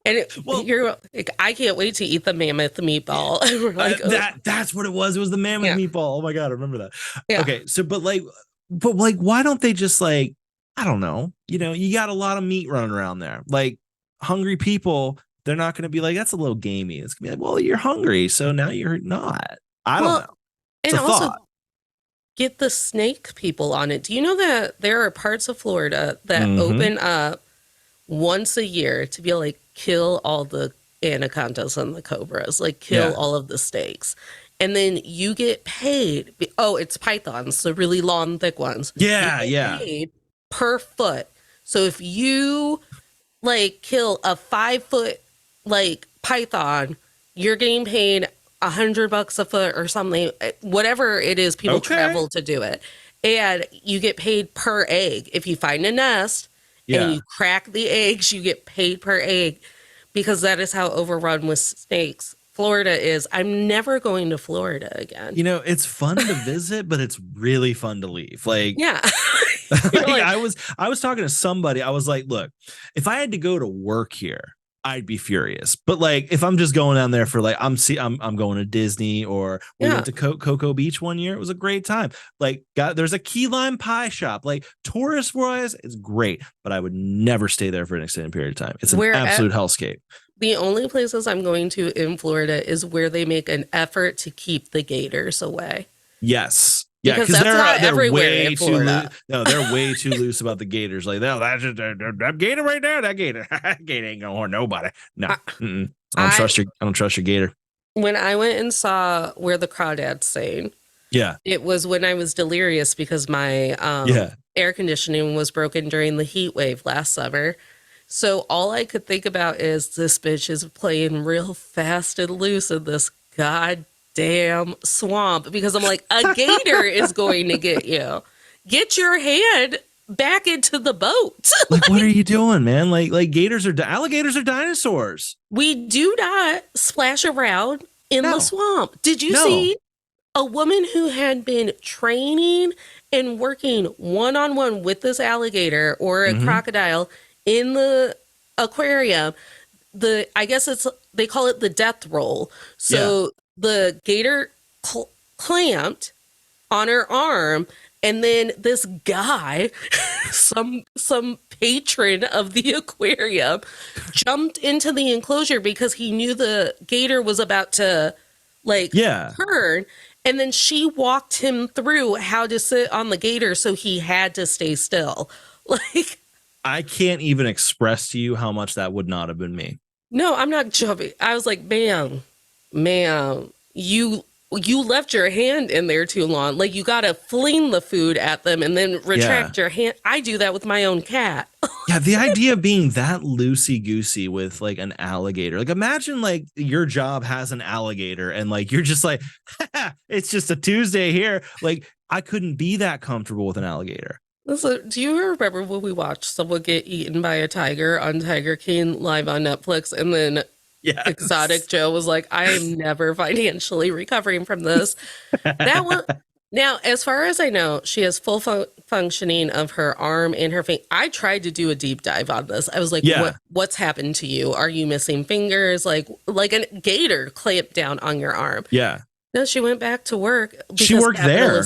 And you're like, I can't wait to eat the mammoth meatball. We're like, that's what it was. It was the mammoth meatball. Oh my God, I remember that. Yeah. Okay, so but why don't they just like, I don't know, you got a lot of meat running around there. Like hungry people, they're not going to be like, that's a little gamey. It's going to be like, well, you're hungry, so now you're not. I don't know. It's and a also thought. Get the snake people on it. Do you know that there are parts of Florida that open up once a year to be like, kill all the anacondas and the cobras, like kill all of the snakes. And then you get paid. Oh, it's pythons, the really long, thick ones. Yeah, you get paid per foot. So if you like kill a 5-foot like python, you're getting paid $100 a foot or something, whatever it is. People travel to do it, and you get paid per egg. If you find a nest and you crack the eggs, you get paid per egg, because that is how overrun with snakes Florida is. I'm never going to Florida again. It's fun to visit, but it's really fun to leave. Like, yeah. Like, I was talking to somebody. I was like, look, if I had to go to work here, I'd be furious. But like, if I'm just going down there for like, I'm going to Disney, or we went to Cocoa Beach one year. It was a great time. Like, there's a key lime pie shop. Like, tourist wise, it's great, but I would never stay there for an extended period of time. It's an absolute hellscape. The only places I'm going to in Florida is where they make an effort to keep the gators away. Yes. Yeah, because they're way too loose. No, they're way too loose about the gators. Like, no, that's just that gator right there. That gator ain't gonna harm nobody. No, I don't trust your gator. When I went and saw Where the Crawdads Sing, it was when I was delirious because my air conditioning was broken during the heat wave last summer. So all I could think about is, this bitch is playing real fast and loose in this goddamn swamp, because I'm like, a gator is going to get you. Get your hand back into the boat. Like, what are you doing, man? Like alligators are dinosaurs. We do not splash around in the swamp. Did you see a woman who had been training and working one-on-one with this alligator or a crocodile in the aquarium? I guess they call it the death roll. So the gator clamped on her arm, and then this guy, some patron of the aquarium, jumped into the enclosure because he knew the gator was about to turn. And then she walked him through how to sit on the gator, so he had to stay still. Like, I can't even express to you how much that would not have been me. No, I'm not jumping. I was like, ma'am, you left your hand in there too long. Like, you got to fling the food at them and then retract your hand. I do that with my own cat. Yeah, the idea of being that loosey-goosey with like an alligator. Like, imagine like your job has an alligator and like you're just like, it's just a Tuesday here. Like, I couldn't be that comfortable with an alligator. So, do you remember when we watched someone get eaten by a tiger on Tiger King live on Netflix, and then Exotic Joe was like, I am never financially recovering from this. That one. Now, as far as I know, she has full functioning of her arm and her finger. I tried to do a deep dive on this. I was like, what's happened to you? Are you missing fingers? Like a gator clamped down on your arm. Yeah. No, she went back to work. She worked there.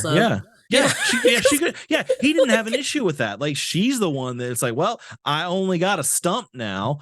Yeah, she could. Yeah, he didn't have an issue with that. Like, she's the one that's like, well, I only got a stump now.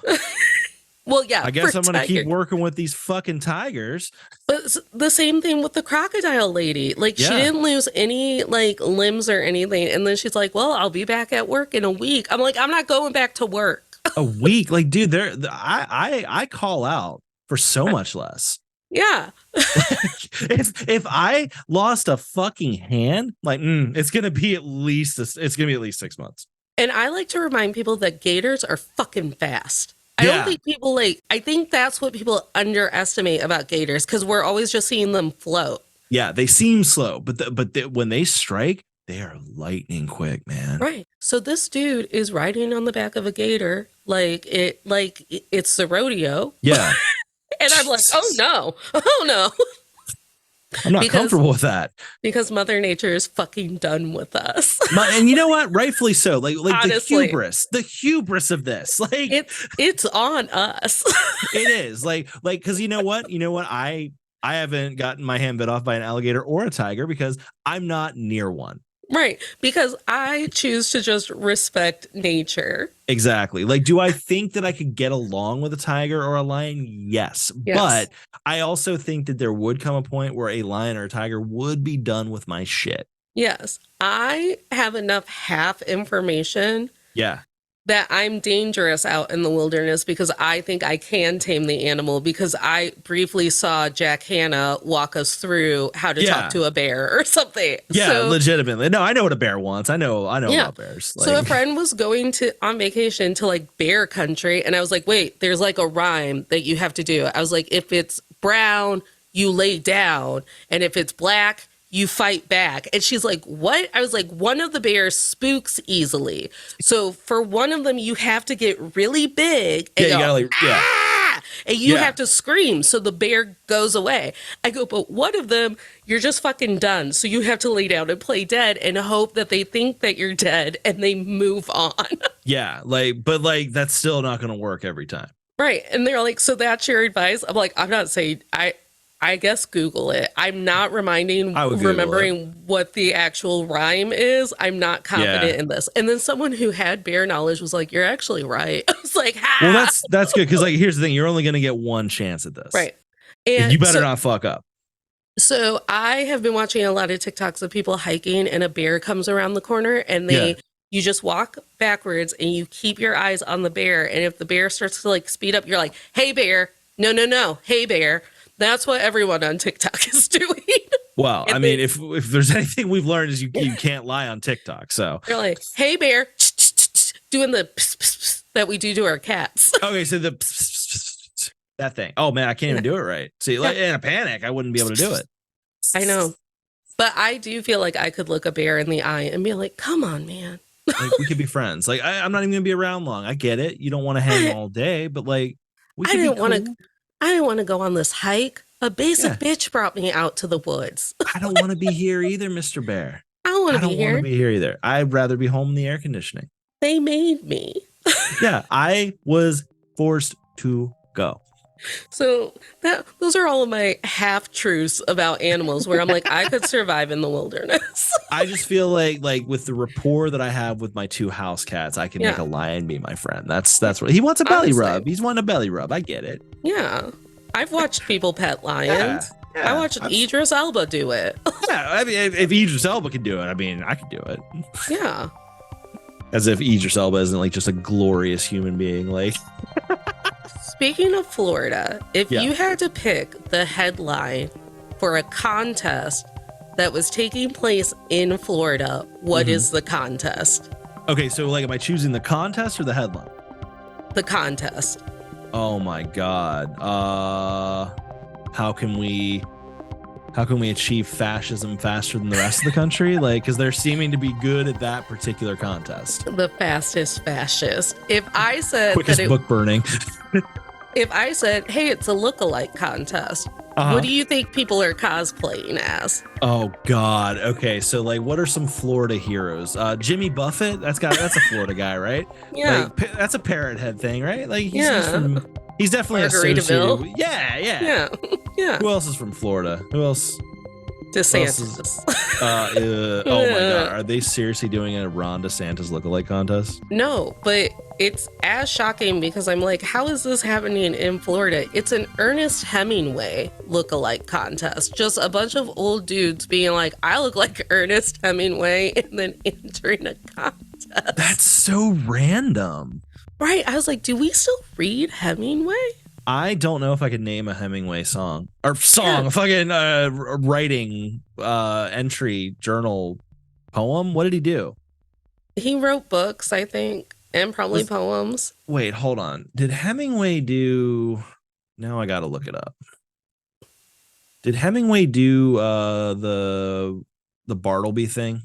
Well, yeah, I guess I'm going to keep working with these fucking tigers. But the same thing with the crocodile lady. Like, she didn't lose any like limbs or anything. And then she's like, well, I'll be back at work in a week. I'm like, I'm not going back to work. A week? Like, dude, I call out for so much less. Yeah. if I lost a fucking hand, like, it's gonna be at least 6 months. And I like to remind people that gators are fucking fast. I don't think people I think that's what people underestimate about gators, because we're always just seeing them float. Yeah, they seem slow, but when they strike, they are lightning quick, man. Right. So this dude is riding on the back of a gator it's the rodeo. Yeah. And I'm like, oh no. Oh no. I'm not because comfortable with that. because Mother Nature is fucking done with us. And you know what? Rightfully so. Like Honestly, the hubris of this. Like it's on us. it is. Like because you know what? I haven't gotten my hand bit off by an alligator or a tiger because I'm not near one. Right. Because I choose to just respect nature. Exactly. Like, do I think that I could get along with a tiger or a lion? Yes. But I also think that there would come a point where a lion or a tiger would be done with my shit. Yes. I have enough half information. Yeah. That I'm dangerous out in the wilderness because I think I can tame the animal because I briefly saw Jack Hanna walk us through how to talk to a bear or something. Yeah, legitimately. No, I know what a bear wants. I know about bears. Like, so a friend was going on vacation to like bear country and I was like, wait, there's like a rhyme that you have to do. I was like, if it's brown, you lay down. And if it's black, you fight back. And she's like, what? I was like, one of the bears spooks easily. So for one of them, you have to get really big and and you have to scream so the bear goes away. I go, but one of them, you're just fucking done. So you have to lay down and play dead and hope that they think that you're dead and they move on. Yeah, but that's still not going to work every time. Right. And they're like, so that's your advice? I'm like, I'm not saying I guess Google it. I'm not remembering what the actual rhyme is. I'm not confident in this. And then someone who had bear knowledge was like, you're actually right. I was like, ha! Well, that's good. Because here's the thing. You're only going to get one chance at this. Right. And you better not fuck up. So I have been watching a lot of TikToks of people hiking and a bear comes around the corner and you just walk backwards and you keep your eyes on the bear. And if the bear starts to like speed up, you're like, hey bear, no. Hey bear. That's what everyone on TikTok is doing. Well, I mean, if there's anything we've learned is you can't lie on TikTok. So you're like, hey bear, doing the pss, pss, pss that we do to our cats. Okay, so the that thing. Oh man, I can't even do it right. See, like in a panic, I wouldn't be able to do it. I know, but I do feel like I could look a bear in the eye and be like, "Come on, man." Like we could be friends. Like I'm not even gonna be around long. I get it. You don't want to hang all day, but like we could be cool. I didn't want to go on this hike. A basic bitch brought me out to the woods. I don't want to be here either, Mr. Bear. I don't want to be here either. I'd rather be home in the air conditioning. They made me. Yeah, I was forced to go. So those are all of my half truths about animals where I'm like, I could survive in the wilderness. I just feel like with the rapport that I have with my two house cats, I can make a lion be my friend. That's what he wants, a belly rub. He's wanting a belly rub. I get it. Yeah. I've watched people pet lions. I watched Idris Elba do it. Yeah, I mean, if Idris Elba can do it, I mean, I could do it. Yeah. As if Idris Elba isn't like just a glorious human being. Like, speaking of Florida, if you had to pick the headline for a contest that was taking place in Florida, what is the contest? Okay, so like, am I choosing the contest or the headline? The contest. Oh my God. How can we achieve fascism faster than the rest of the country? Like, because they're seeming to be good at that particular contest. The fastest fascist. If I said quickest book burning. If I said, hey, it's a look-alike contest, what do you think people are cosplaying as? Oh God. Okay, so like, what are some Florida heroes? Jimmy Buffett. That's a Florida guy, right? Yeah. Like, that's a parrot head thing, right? Like he's definitely associated. Yeah. Who else is from Florida? Who else? DeSantis. Oh my God. Are they seriously doing a Ron DeSantis lookalike contest? No, but it's as shocking because I'm like, how is this happening in Florida? It's an Ernest Hemingway lookalike contest. Just a bunch of old dudes being like, I look like Ernest Hemingway, and then entering a contest. That's so random. Right. I was like, do we still read Hemingway? I don't know if I could name a Hemingway song. Fucking writing entry journal poem. What did he do? He wrote books, I think, and probably poems. Wait, hold on. Did Hemingway do... Now I gotta look it up. Did Hemingway do the Bartleby thing?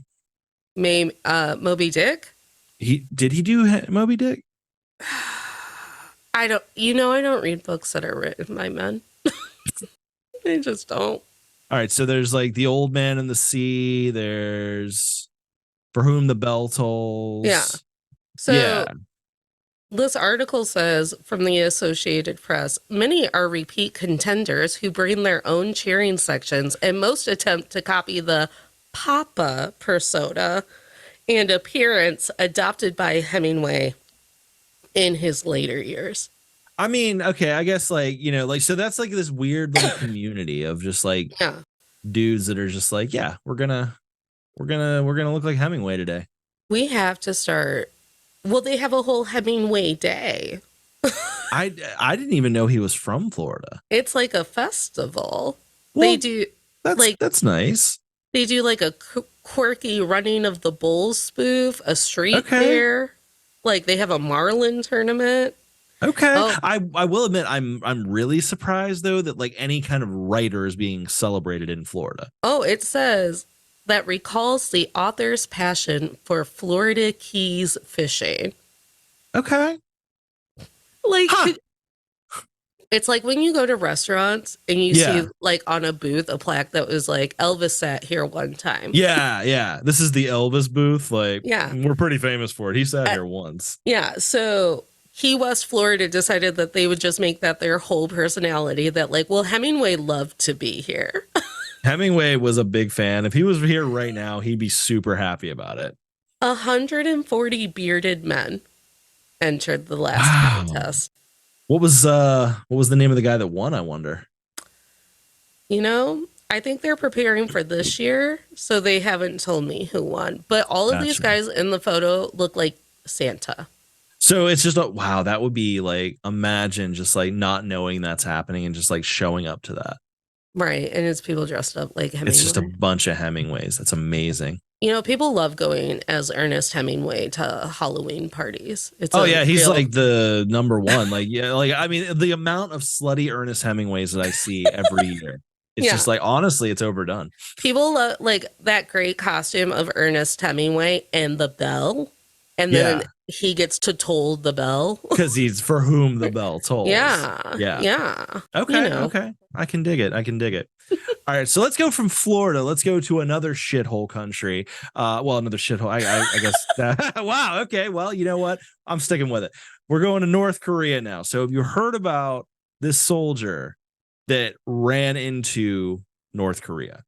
Moby Dick. He do Moby Dick? I don't read books that are written by men. I just don't. All right, so there's like The Old Man and the Sea. There's For Whom the Bell Yeah. Tolls. So Yeah. this article says from the Associated Press, many are repeat contenders who bring their own cheering sections and most attempt to copy the Papa persona and appearance adopted by Hemingway in his later years. I mean, okay, I guess like, like so that's like this weird little community of just like dudes that are just like, yeah, we're gonna look like Hemingway today. We have to start. Well, they have a whole Hemingway day. I didn't even know he was from Florida. It's like a festival. Well, they do that's nice. They do like a quirky running of the bulls spoof, a street fair. Like they have a marlin tournament. Okay. Oh. I will admit I'm really surprised though that like any kind of writer is being celebrated in Florida. Oh, it says that recalls the author's passion for Florida Keys fishing. Okay. Like it's like when you go to restaurants and you see like on a booth a plaque that was like Elvis sat here one time. Yeah. This is the Elvis booth. Like, we're pretty famous for it. He sat here once. Yeah. So Key West, Florida decided that they would just make that their whole personality, that like, well, Hemingway loved to be here. Hemingway was a big fan. If he was here right now, he'd be super happy about it. 140 bearded men entered the last contest. What was the name of the guy that won, I wonder? I think they're preparing for this year, so they haven't told me who won. But all of these guys in the photo look like Santa. So it's just wow, that would be like, imagine just like not knowing that's happening and just like showing up to that. Right. And it's people dressed up like Hemingway. It's just a bunch of Hemingways. That's amazing. People love going as Ernest Hemingway to Halloween parties. He's like the number one. Like, I mean, the amount of slutty Ernest Hemingways that I see every year. It's just like, honestly, it's overdone. People love like that great costume of Ernest Hemingway and the bell. And then he gets to toll the bell. Because he's For Whom the Bell Tolls. Yeah. Okay. Okay. I can dig it. All right. So let's go from Florida. Let's go to another shithole country. Another shithole. I guess. Wow. Okay. Well, you know what? I'm sticking with it. We're going to North Korea now. So have you heard about this soldier that ran into North Korea?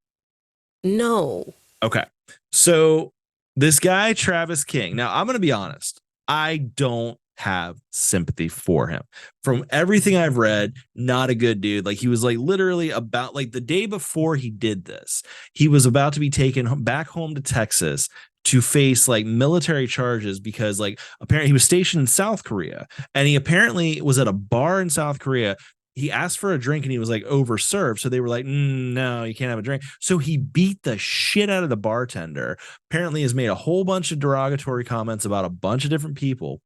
No. Okay. So this guy, Travis King. Now, I'm going to be honest. I don't have sympathy for him. From everything I've read, not a good dude. Like, he was like literally about like the day before he did this, he was about to be taken back home to Texas to face like military charges because like apparently he was stationed in South Korea and he apparently was at a bar in South Korea. He asked for a drink and he was like overserved. So they were like, no, you can't have a drink. So he beat the shit out of the bartender. Apparently has made a whole bunch of derogatory comments about a bunch of different people.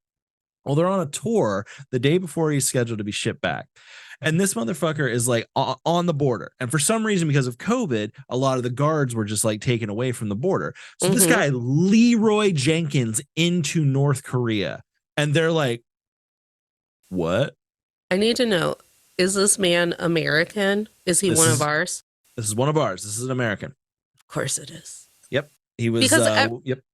Well, they're on a tour the day before he's scheduled to be shipped back. And this motherfucker is like on the border. And for some reason, because of COVID, a lot of the guards were just like taken away from the border. So this guy, Leeroy Jenkins, into North Korea. And they're like, what? I need to know. Is this man American? Is he one of ours? This is one of ours. This is an American. Of course it is. Yep. He was,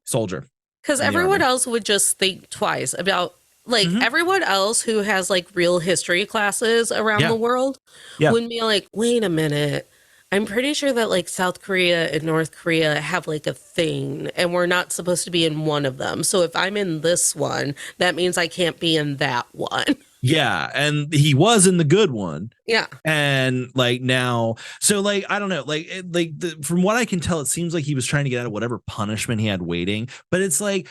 soldier. Because everyone else would just think twice about, like, everyone else who has, like, real history classes around the world wouldn't be like, wait a minute. I'm pretty sure that, like, South Korea and North Korea have, like, a thing, and we're not supposed to be in one of them. So if I'm in this one, that means I can't be in that one. Yeah, and he was in the good one. Yeah. And like now, so like I don't know, from what I can tell, it seems like he was trying to get out of whatever punishment he had waiting. But it's like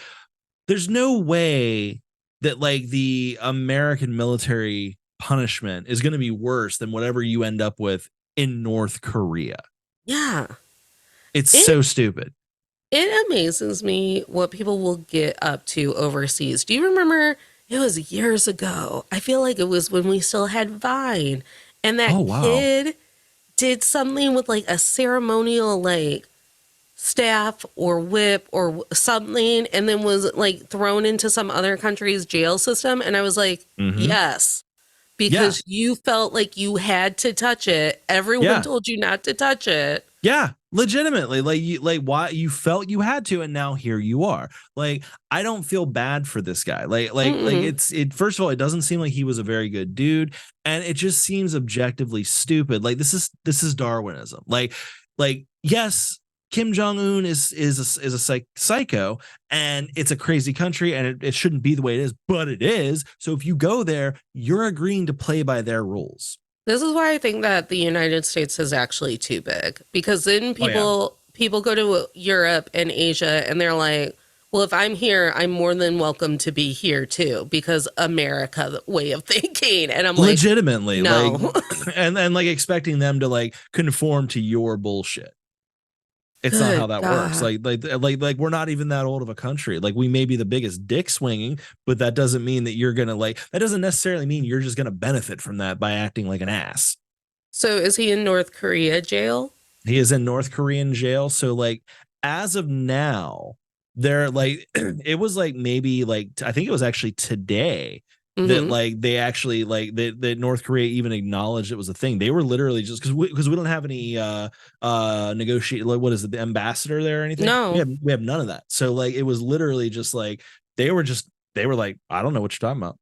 there's no way that like the American military punishment is going to be worse than whatever you end up with in North Korea. Yeah. It's so stupid. It amazes me what people will get up to overseas. Do you remember? It was years ago. I feel like it was when we still had Vine. And that kid did something with like a ceremonial like staff or whip or something, and then was like thrown into some other country's jail system. And I was like, yes, Yeah. because you felt like you had to touch it. Everyone Yeah. told you not to touch it. Yeah, legitimately. Like why you felt you had to, and now here you are. Like, I don't feel bad for this guy. Like it first of all, it doesn't seem like he was a very good dude, and it just seems objectively stupid. Like, this is Darwinism. Like yes, Kim Jong-un is a psycho, and it's a crazy country, and it shouldn't be the way it is, but it is. So if you go there, you're agreeing to play by their rules. This is why I think that the United States is actually too big, because then people go to Europe and Asia and they're like, well, if I'm here, I'm more than welcome to be here too, because America way of thinking. And I'm like, legitimately, no. like, and like expecting them to like conform to your bullshit. It's not how that works. Like we're not even that old of a country. Like, we may be the biggest dick swinging, but that doesn't mean that you're gonna like. That doesn't necessarily mean you're just gonna benefit from that by acting like an ass. So is he in North Korea jail? He is in North Korean jail. So like, as of now, they're like, it was like maybe like I think it was actually today that like they actually like that North Korea even acknowledged it was a thing. They were literally just because we don't have any negotiate, like, what is it, the ambassador there or anything? No. We have none of that. So like, it was literally just like they were like, I don't know what you're talking about.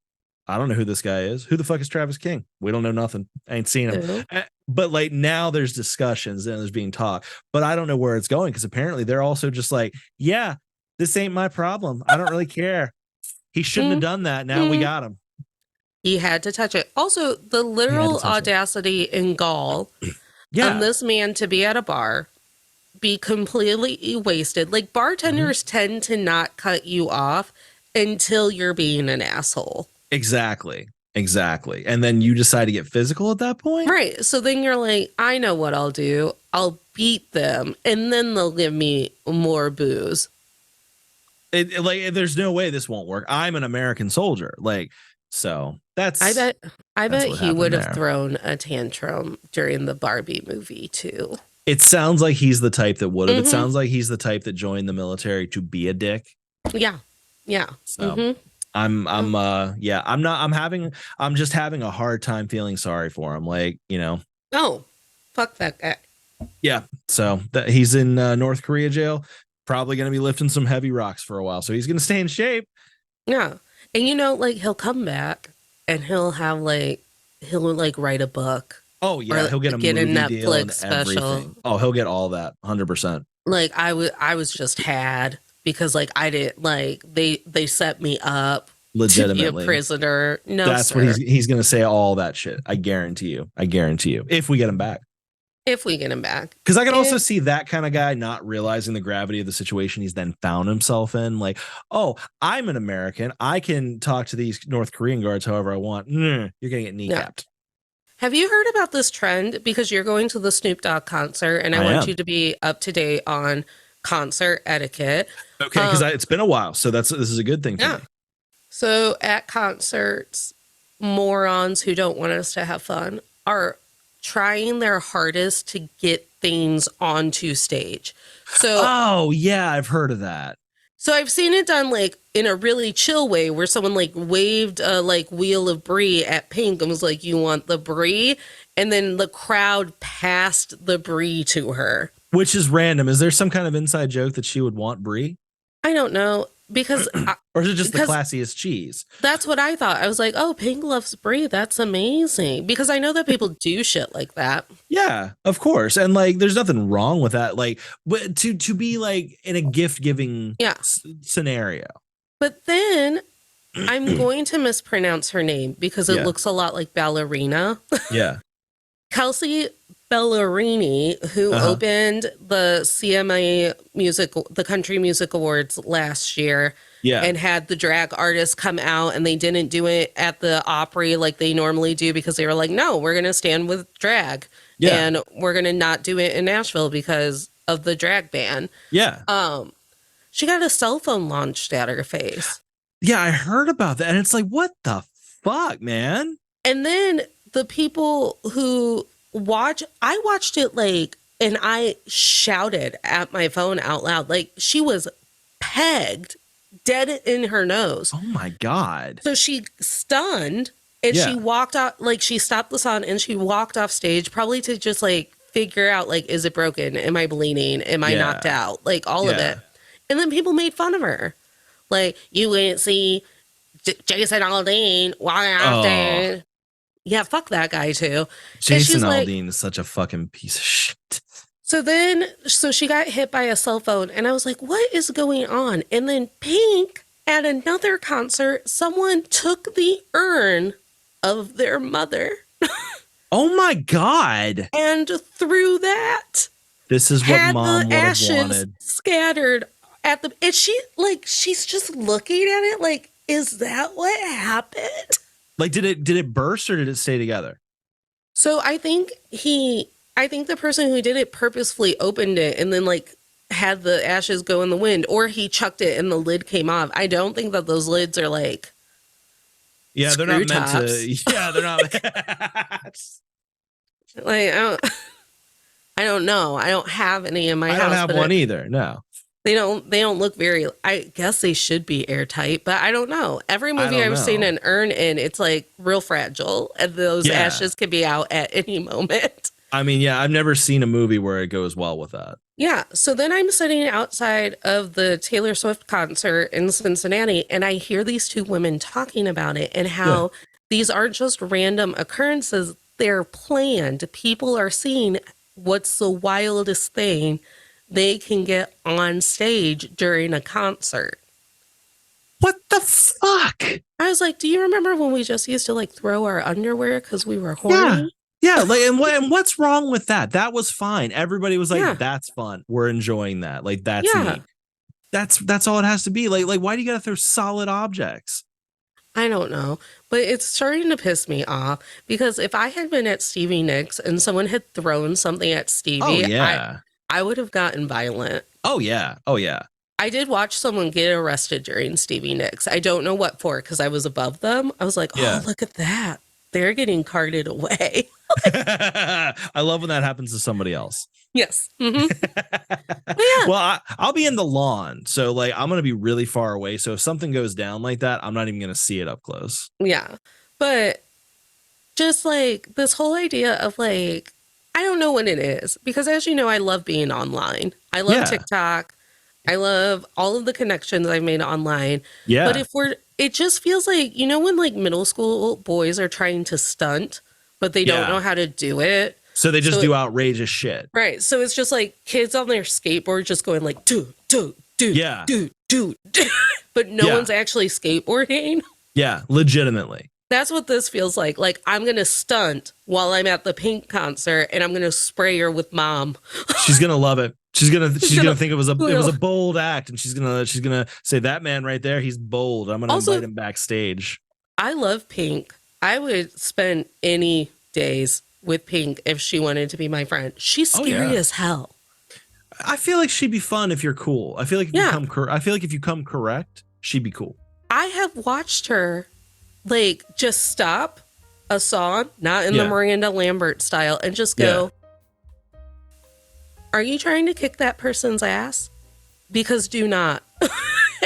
I don't know who this guy is. Who the fuck is Travis King? We don't know nothing. I ain't seen him. But like, now there's discussions and there's being talk, but I don't know where it's going, because apparently they're also just like, yeah, this ain't my problem. I don't really care. He shouldn't have done that. Now we got him. He had to touch it. Also, the literal audacity and gall of this man to be at a bar, be completely wasted. Like, bartenders tend to not cut you off until you're being an asshole. Exactly. And then you decide to get physical at that point? Right. So then you're like, I know what I'll do. I'll beat them, and then they'll give me more booze. Like, there's no way this won't work. I'm an American soldier. Like, so that's. I bet he would have thrown a tantrum during the Barbie movie too. It sounds like he's the type that would have. It sounds like he's the type that joined the military to be a dick. Yeah. So I'm just having a hard time feeling sorry for him. Like, you know. Oh, fuck that guy. Yeah. So he's in North Korea jail. Probably going to be lifting some heavy rocks for a while. So he's going to stay in shape. Yeah. And you know, like, he'll come back and he'll write a book. Oh yeah, he'll get a Netflix deal and special. Everything. Oh, he'll get all that, 100%. Like, I was just had, because like I didn't, like, they set me up legitimately to be a prisoner. No, that's sir. what he's gonna say, all that shit. I guarantee you. If we get him back. Because I can also see that kind of guy not realizing the gravity of the situation he's then found himself in. Like, oh, I'm an American. I can talk to these North Korean guards however I want. You're gonna get kneecapped. Yeah. Have you heard about this trend? Because you're going to the Snoop Dogg concert, and I want you to be up to date on concert etiquette. Okay, because it's been a while, so this is a good thing for me. So at concerts, morons who don't want us to have fun are trying their hardest to get things onto stage. So, oh yeah, I've heard of that. So I've seen it done like in a really chill way, where someone like waved a like wheel of brie at Pink and was like, "You want the brie?" And then the crowd passed the brie to her. Which is random. Is there some kind of inside joke that she would want brie? I don't know. Because or is it just the classiest cheese? That's what I thought. I was like, oh, Pink loves brie. That's amazing. Because I know that people do shit like that. Yeah, of course. And like, there's nothing wrong with that. Like, but to be like in a gift giving scenario. But then I'm going to mispronounce her name because it looks a lot like ballerina. Yeah. Kelsey Ballerini, who opened the CMA the Country Music Awards last year, and had the drag artists come out, and they didn't do it at the Opry like they normally do, because they were like, no, we're going to stand with drag, and we're going to not do it in Nashville because of the drag ban. Yeah. She got a cell phone launched at her face. Yeah, I heard about that, and it's like, what the fuck, man? And then the people who I watched it like, and I shouted at my phone out loud. Like, she was pegged dead in her nose. Oh my God. So she stunned and she walked out, like she stopped the song and she walked off stage, probably to just like figure out, like, is it broken? Am I bleeding? Am I knocked out? Like all of it. And then people made fun of her. Like, you wouldn't see Jason Aldean walking out there. Yeah, fuck that guy too. Jason Aldean is such a fucking piece of shit. So she got hit by a cell phone and I was like, what is going on? And then Pink, at another concert, someone took the urn of their mother. Oh my God. And threw that. This is what mom would have wanted. Scattered at the, and she's just looking at it like, is that what happened? Like, did it burst or did it stay together? So I think the person who did it purposefully opened it and then like had the ashes go in the wind, or he chucked it and the lid came off. I don't think that those lids are like, they're not meant to. Yeah, they're not. Like, I don't know. I don't have any in my house. I don't have one either. No. They don't look very, I guess they should be airtight, but I don't know. Every movie I've seen an urn in, it's like real fragile and those ashes could be out at any moment. I mean, yeah, I've never seen a movie where it goes well with that. Yeah. So then I'm sitting outside of the Taylor Swift concert in Cincinnati and I hear these two women talking about it and how these aren't just random occurrences. They're planned. People are seeing what's the wildest thing they can get on stage during a concert. What the fuck? I was like, do you remember when we just used to like throw our underwear because we were horny? Yeah, like, and what's wrong with that? That was fine. Everybody was like, that's fun. We're enjoying that. Like, that's neat. That's all it has to be. Like, why do you gotta throw solid objects? I don't know, but it's starting to piss me off because if I had been at Stevie Nicks and someone had thrown something at Stevie, I would have gotten violent. Oh, yeah. I did watch someone get arrested during Stevie Nicks. I don't know what for because I was above them. I was like, oh, look at that. They're getting carted away. I love when that happens to somebody else. Yes. Mm-hmm. Well, I'll be in the lawn. So like, I'm going to be really far away. So if something goes down like that, I'm not even going to see it up close. Yeah. But just like this whole idea of like, I don't know what it is because as you know, I love being online. I love TikTok. I love all of the connections I've made online. Yeah. But it just feels like, you know, when like middle school boys are trying to stunt, but they don't know how to do it. So they just do outrageous shit. Right. So it's just like kids on their skateboard just going like, dude. But no one's actually skateboarding. Yeah, legitimately. That's what this feels like. Like, I'm going to stunt while I'm at the Pink concert and I'm going to spray her with mom. She's going to love it. She's gonna think it was a bold act, and she's gonna say, that man right there, he's bold. I'm gonna invite him backstage. I love Pink. I would spend any days with Pink if she wanted to be my friend. She's scary as hell. I feel like she'd be fun if you're cool. I feel like if you come correct, she'd be cool. I have watched her like just stop a song, not in the Miranda Lambert style, and just go, are you trying to kick that person's ass? Because do not.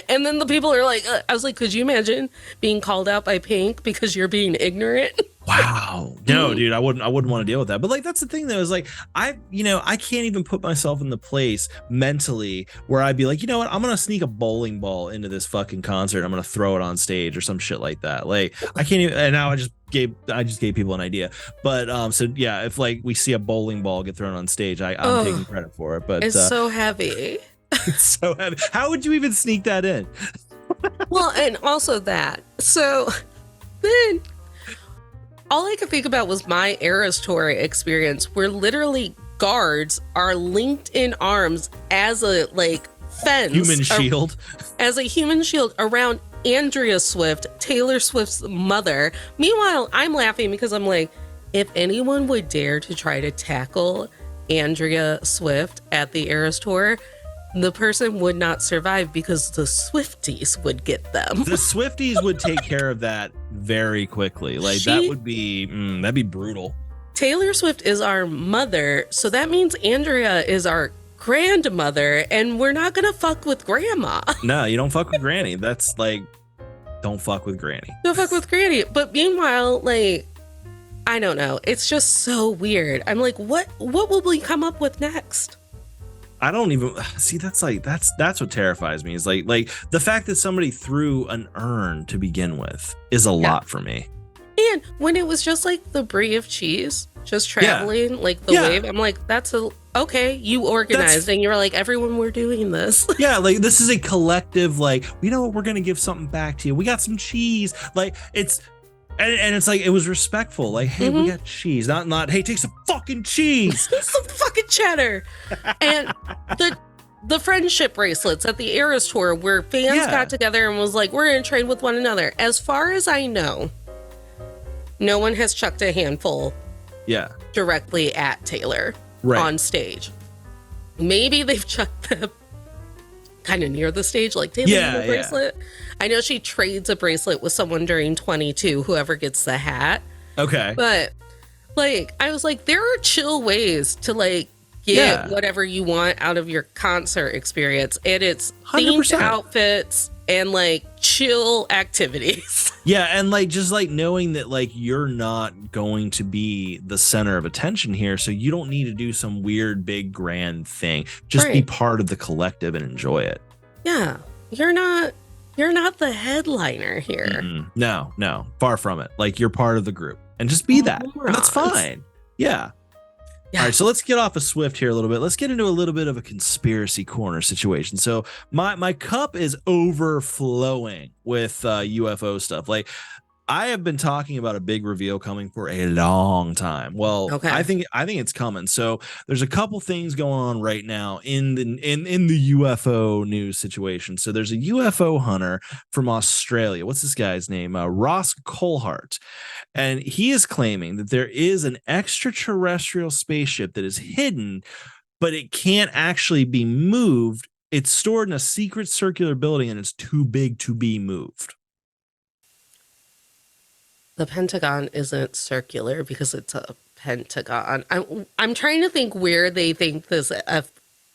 And then the people are like, I was like, could you imagine being called out by Pink because you're being ignorant? Wow. No, dude, I wouldn't want to deal with that. But like, that's the thing though, is like, I can't even put myself in the place mentally where I'd be like, you know what, I'm going to sneak a bowling ball into this fucking concert. I'm going to throw it on stage or some shit like that. Like, I can't even, and now I just gave people an idea. But so yeah, if like we see a bowling ball get thrown on stage, I'm taking credit for it. But it's so heavy. It's so heavy. How would you even sneak that in? Well, and also that. So then all I could think about was my Eras Tour experience where literally guards are linked in arms as a like fence. Human shield. As a human shield around Andrea Swift, Taylor Swift's mother. Meanwhile, I'm laughing because I'm like, if anyone would dare to try to tackle Andrea Swift at the Eras Tour, the person would not survive because the Swifties would get them. The Swifties would take care of that very quickly. Like that would be, that'd be brutal. Taylor Swift is our mother, so that means Andrea is our grandmother, and we're not gonna fuck with grandma. No, you don't fuck with granny. That's like, don't fuck with granny. Don't fuck with granny. But meanwhile, like, I don't know. It's just so weird. I'm like, what will we come up with next? I don't even see. That's what terrifies me. Is like the fact that somebody threw an urn to begin with is a lot for me. And when it was just like the brie of cheese, just traveling like the wave, I'm like, okay. You organized and you were like, everyone, we're doing this. Yeah, like this is a collective. Like, you know what? We're gonna give something back to you. We got some cheese. Like it's. And it's like, it was respectful. Like, hey, we got cheese. Not, hey, take some fucking cheese. Some fucking cheddar. And the friendship bracelets at the Eras Tour where fans got together and was like, we're going to trade with one another. As far as I know, no one has chucked a handful directly at Taylor on stage. Maybe they've chucked them kind of near the stage, like Taylor bracelet. I know she trades a bracelet with someone during 22, whoever gets the hat. Okay. But like, I was like, there are chill ways to like get whatever you want out of your concert experience. And it's 100%. Themed outfits and like chill activities. Yeah. And like, just like knowing that like you're not going to be the center of attention here. So you don't need to do some weird, big, grand thing. Just be part of the collective and enjoy it. Yeah. You're not the headliner here. No, far from it. Like, you're part of the group and just be that. And that's fine. Yeah. All right, so let's get off of Swift here a little bit. Let's get into a little bit of a conspiracy corner situation. So my cup is overflowing with UFO stuff. Like, I have been talking about a big reveal coming for a long time. Well, I think it's coming. So there's a couple things going on right now in the UFO news situation. So there's a UFO hunter from Australia. What's this guy's name? Ross Colhart. And he is claiming that there is an extraterrestrial spaceship that is hidden, but it can't actually be moved. It's stored in a secret circular building and it's too big to be moved. The Pentagon isn't circular because it's a pentagon. I'm trying to think where they think this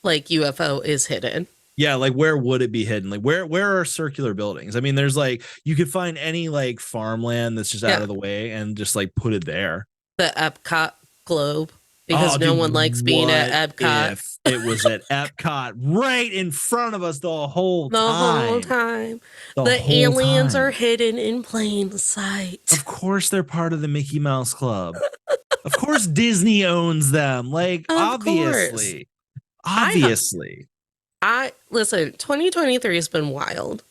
like UFO is hidden. Yeah, like where would it be hidden? Like where are circular buildings? I mean, there's like, you could find any like farmland that's just out of the way and just like put it there. The Epcot globe, because no one likes being at Epcot. If it was at Epcot right in front of us the whole time. The aliens are hidden in plain sight. Of course they're part of the Mickey Mouse Club. Of course Disney owns them. Like, obviously. Listen, 2023 has been wild.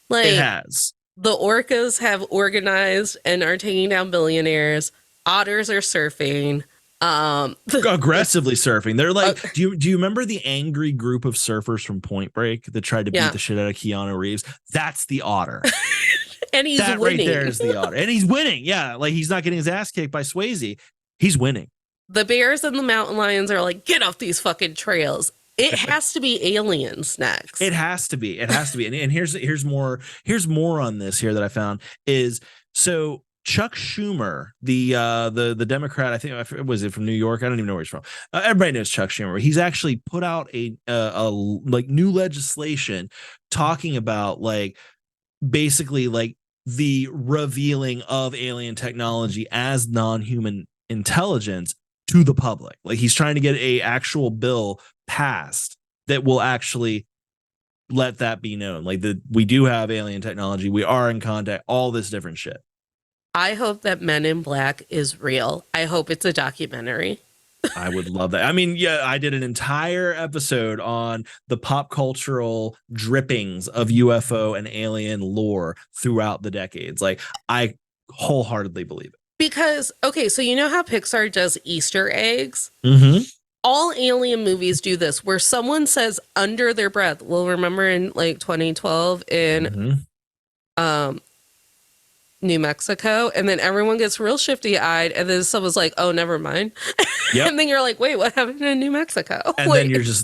Like, it has. The orcas have organized and are taking down billionaires. Otters are surfing. Aggressively surfing. They're like, do you remember the angry group of surfers from Point Break that tried to beat the shit out of Keanu Reeves? That's the otter. And he's winning. Right there is the otter. And he's winning. Yeah, like he's not getting his ass kicked by Swayze. He's winning. The bears and the mountain lions are like, get off these fucking trails. It has to be aliens next. It has to be. And here's more on this here that I found is, so Chuck Schumer, the Democrat, I think, was it from New York? I don't even know where he's from. Everybody knows Chuck Schumer. He's actually put out a like new legislation talking about like basically like the revealing of alien technology as non-human intelligence to the public. Like, he's trying to get a actual bill passed that will actually let that be known. Like, that we do have alien technology. We are in contact, all this different shit. I hope that Men in Black is real. I hope it's a documentary. I would love that. I mean, yeah, I did an entire episode on the pop cultural drippings of UFO and alien lore throughout the decades. Like, I wholeheartedly believe it. Because, okay, so you know how Pixar does Easter eggs? Mm-hmm. All alien movies do this, where someone says under their breath. Well, remember in like 2012 in New Mexico, and then everyone gets real shifty-eyed, and then someone's like, oh, never mind. Yep. And then you're like, wait, what happened in New Mexico? And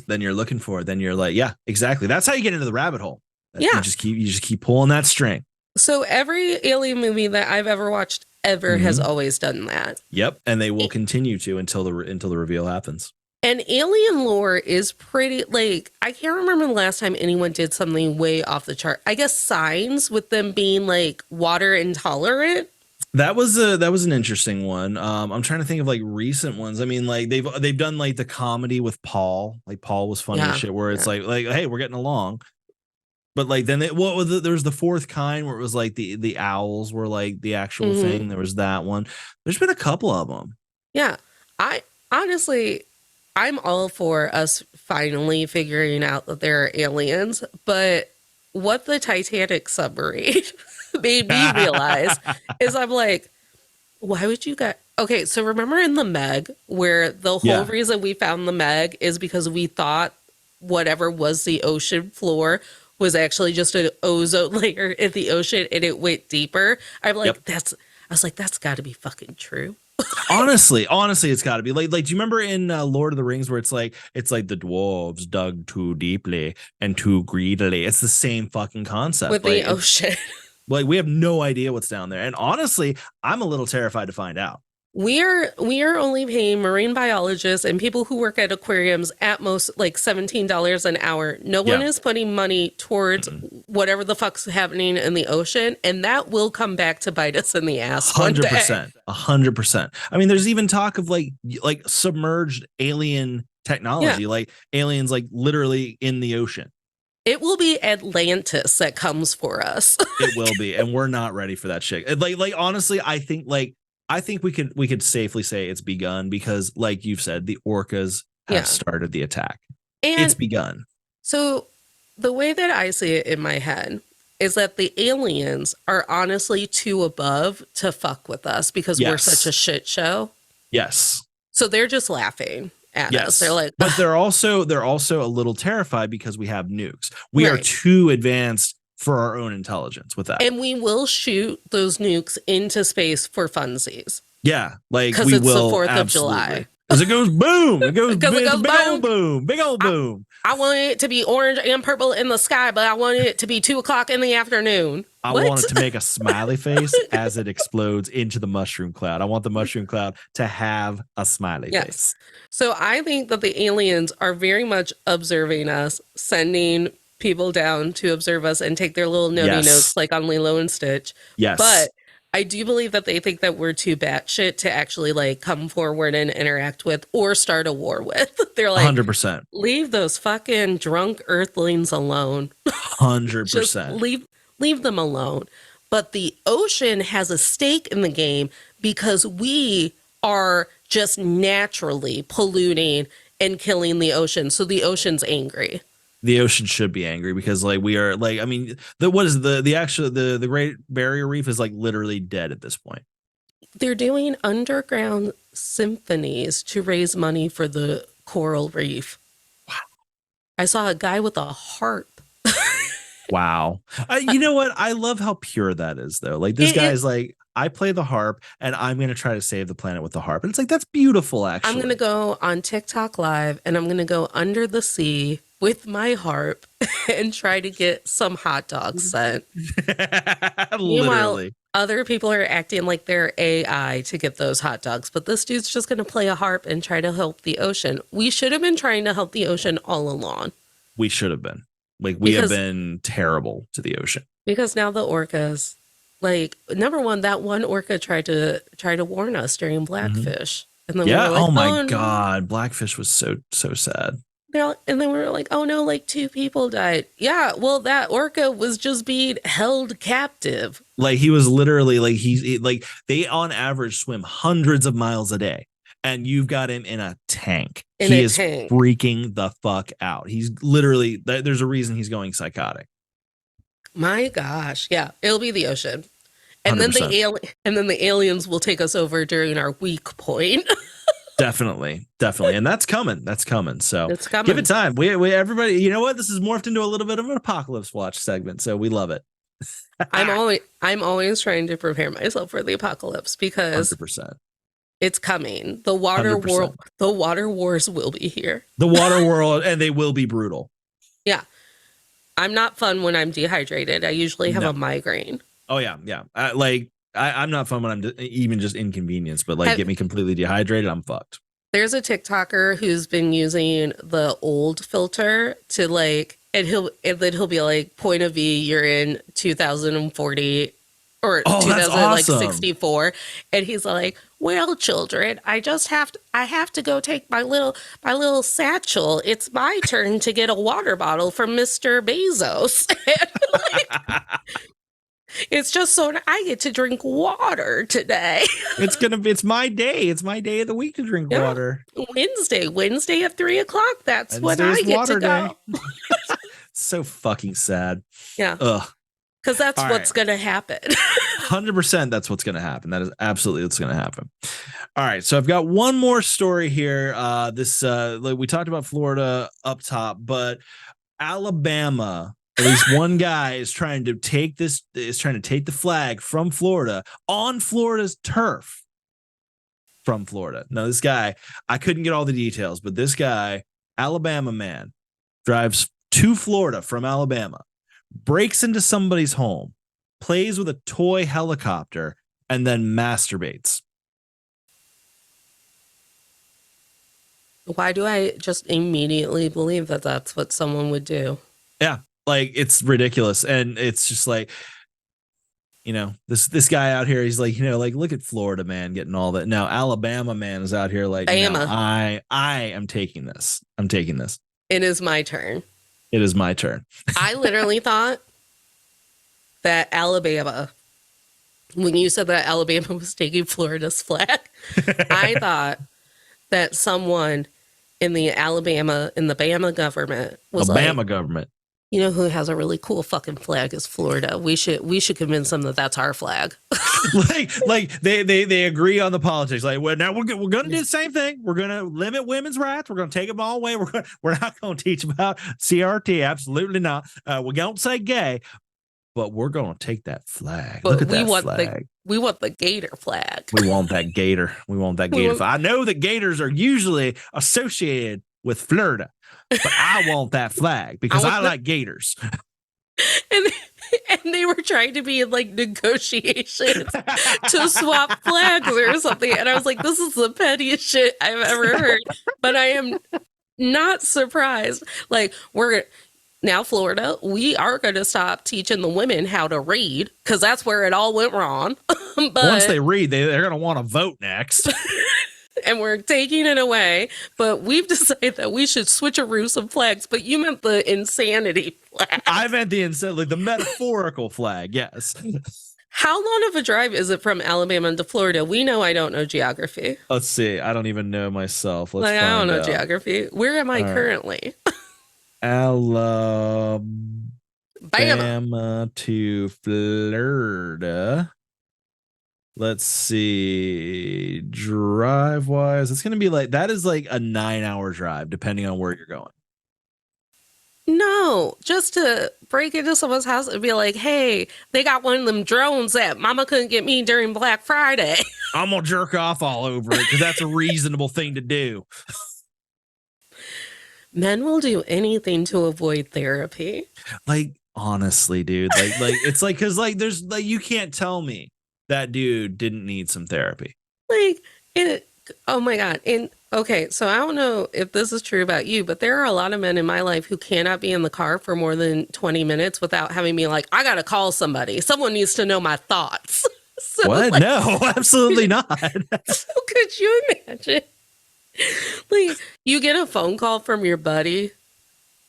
then you're looking for it. Then you're like, yeah, exactly. That's how you get into the rabbit hole. Yeah. You just keep pulling that string. So every alien movie that I've ever watched ever has always done that. Yep, and they will continue to until the reveal happens. And alien lore is pretty, like, I can't remember the last time anyone did something way off the chart. I guess Signs, with them being like water intolerant. That was an interesting one. I'm trying to think of like recent ones. I mean, like they've done like the comedy with Paul. Like Paul was funny as shit, where it's like hey, we're getting along. But like then there was the fourth kind where it was like the owls were like the actual thing. There was that one. There's been a couple of them. Yeah, I honestly, I'm all for us finally figuring out that there are aliens, but what the Titanic submarine made me realize is I'm like, why would you guys? Okay, so remember in the Meg, where the whole reason we found the Meg is because we thought whatever was the ocean floor was actually just an ozone layer in the ocean and it went deeper. I'm like, I was like, that's got to be fucking true. honestly, it's got to be like do you remember in Lord of the Rings where it's like the dwarves dug too deeply and too greedily? It's the same fucking concept with the ocean. Like we have no idea what's down there, and honestly, I'm a little terrified to find out. We are only paying marine biologists and people who work at aquariums at most like $17 an hour. No one is putting money towards whatever the fuck's happening in the ocean, and that will come back to bite us in the ass. 100%, 100%. I mean, there's even talk of like submerged alien technology, like aliens like literally in the ocean. It will be Atlantis that comes for us. It will be, and we're not ready for that shit. Like honestly, I think we could safely say it's begun because, like you've said, the orcas have started the attack. And it's begun. So the way that I see it in my head is that the aliens are honestly too above to fuck with us because we're such a shit show. Yes. So they're just laughing at us. They're like, but they're also a little terrified because we have nukes. We are too advanced for our own intelligence with that. And we will shoot those nukes into space for funsies. Yeah, like because it's the 4th of July. Because it goes boom. It goes big old boom. Big old boom. I want it to be orange and purple in the sky, but I want it to be 2:00 in the afternoon. I want it to make a smiley face as it explodes into the mushroom cloud. I want the mushroom cloud to have a smiley face. So I think that the aliens are very much observing us, sending people down to observe us and take their little notey notes like on Lilo and Stitch. Yes. But I do believe that they think that we're too batshit to actually like come forward and interact with or start a war with. They're like 100%. Leave those fucking drunk earthlings alone. 100%. Just leave them alone. But the ocean has a stake in the game because we are just naturally polluting and killing the ocean. So the ocean's angry. The ocean should be angry because like we are like, I mean, the Great Barrier Reef is like literally dead at this point. They're doing underground symphonies to raise money for the coral reef. Wow. I saw a guy with a harp. Wow. You know what? I love how pure that is though. Like this guy is like, I play the harp and I'm going to try to save the planet with the harp. And it's like, that's beautiful. Actually, I'm going to go on TikTok live and I'm going to go under the sea with my harp and try to get some hot dogs sent. Meanwhile, other people are acting like they're AI to get those hot dogs, but this dude's just going to play a harp and try to help the ocean. We should have been trying to help the ocean all along. We should have been. Like we have been terrible to the ocean. Because now the orcas, like number one, that one orca tried to warn us during Blackfish. And then we were like, oh my God, Blackfish was so sad. And then we were like, oh no, like 2 people died. Yeah, well, that orca was just being held captive. Like he was literally like they on average swim hundreds of miles a day, and you've got him in a tank. He is freaking the fuck out. He's literally there's a reason he's going psychotic. My gosh, yeah, it'll be the ocean, and 100%. then the aliens will take us over during our weak point. Definitely. And that's coming. So it's coming. Give it time. We everybody, you know what? This has morphed into a little bit of an apocalypse watch segment. So we love it. I'm always trying to prepare myself for the apocalypse because 100%. It's coming. The water wars will be here. The water world, and they will be brutal. Yeah. I'm not fun when I'm dehydrated. I usually have a migraine. Oh yeah. Yeah. I'm not fun when I'm even just inconvenienced, but like get me completely dehydrated, I'm fucked. There's a TikToker who's been using the old filter to like, and then he'll be like, point of view, you're in 2040 or That's awesome. 64, and he's like, well, children, I have to go take my little satchel. It's my turn to get a water bottle from Mr. Bezos. It's just so I get to drink water today. It's my day. It's my day of the week to drink water. Wednesday at 3:00. That's when I get to go. So fucking sad. Yeah. Ugh. Because that's what's going to happen. 100% that's what's going to happen. That is absolutely what's going to happen. All right. So I've got one more story here. Like we talked about Florida up top, but Alabama, at least one guy is trying to take the flag from Florida on Florida's turf from Florida. Now, this guy, I couldn't get all the details, but this guy, Alabama man, drives to Florida from Alabama, breaks into somebody's home, plays with a toy helicopter, and then masturbates. Why do I just immediately believe that that's what someone would do? Yeah, like it's ridiculous. And it's just like, this guy out here, he's like, like, look at Florida man getting all that. Now, Alabama man is out here like, no, I am taking this. I'm taking this. It is my turn. It is my turn. I literally thought that Alabama, when you said that Alabama was taking Florida's flag, I thought that someone in the Bama government was government. You know who has a really cool fucking flag is Florida. We should convince them that that's our flag. like they agree on the politics. Like, well, now we're gonna do the same thing. We're gonna limit women's rights. We're gonna take them all away. We're not gonna teach about CRT. Absolutely not. We don't say gay, but we're gonna take that flag. But look at that flag. We want the gator flag. We want that gator. We want that gator. I know that gators are usually associated with Florida, but I want that flag because I like gators. And they were trying to be in like negotiations to swap flags or something. And I was like, this is the pettiest shit I've ever heard. But I am not surprised. Like, now Florida, we are going to stop teaching the women how to read because that's where it all went wrong. But once they read, they're going to want to vote next. And we're taking it away, but we've decided that we should switcheroo some flags. But you meant the insanity flag. I meant the metaphorical flag. Yes. How long of a drive is it from Alabama to Florida? We know I don't know geography. Let's see. I don't even know myself. I don't know geography. Where am I currently? Alabama to Florida. Let's see. Drive wise, it's gonna be that is like a 9-hour drive, depending on where you're going. No, just to break into someone's house and be like, hey, they got one of them drones that mama couldn't get me during Black Friday. I'm gonna jerk off all over it because that's a reasonable thing to do. Men will do anything to avoid therapy. Like, honestly, dude. Like it's like because there's you can't tell me that dude didn't need some therapy. Oh my God. And okay, so I don't know if this is true about you, but there are a lot of men in my life who cannot be in the car for more than 20 minutes without having me like, I got to call somebody. Someone needs to know my thoughts. So, what? No, absolutely not. So could you imagine? Like, you get a phone call from your buddy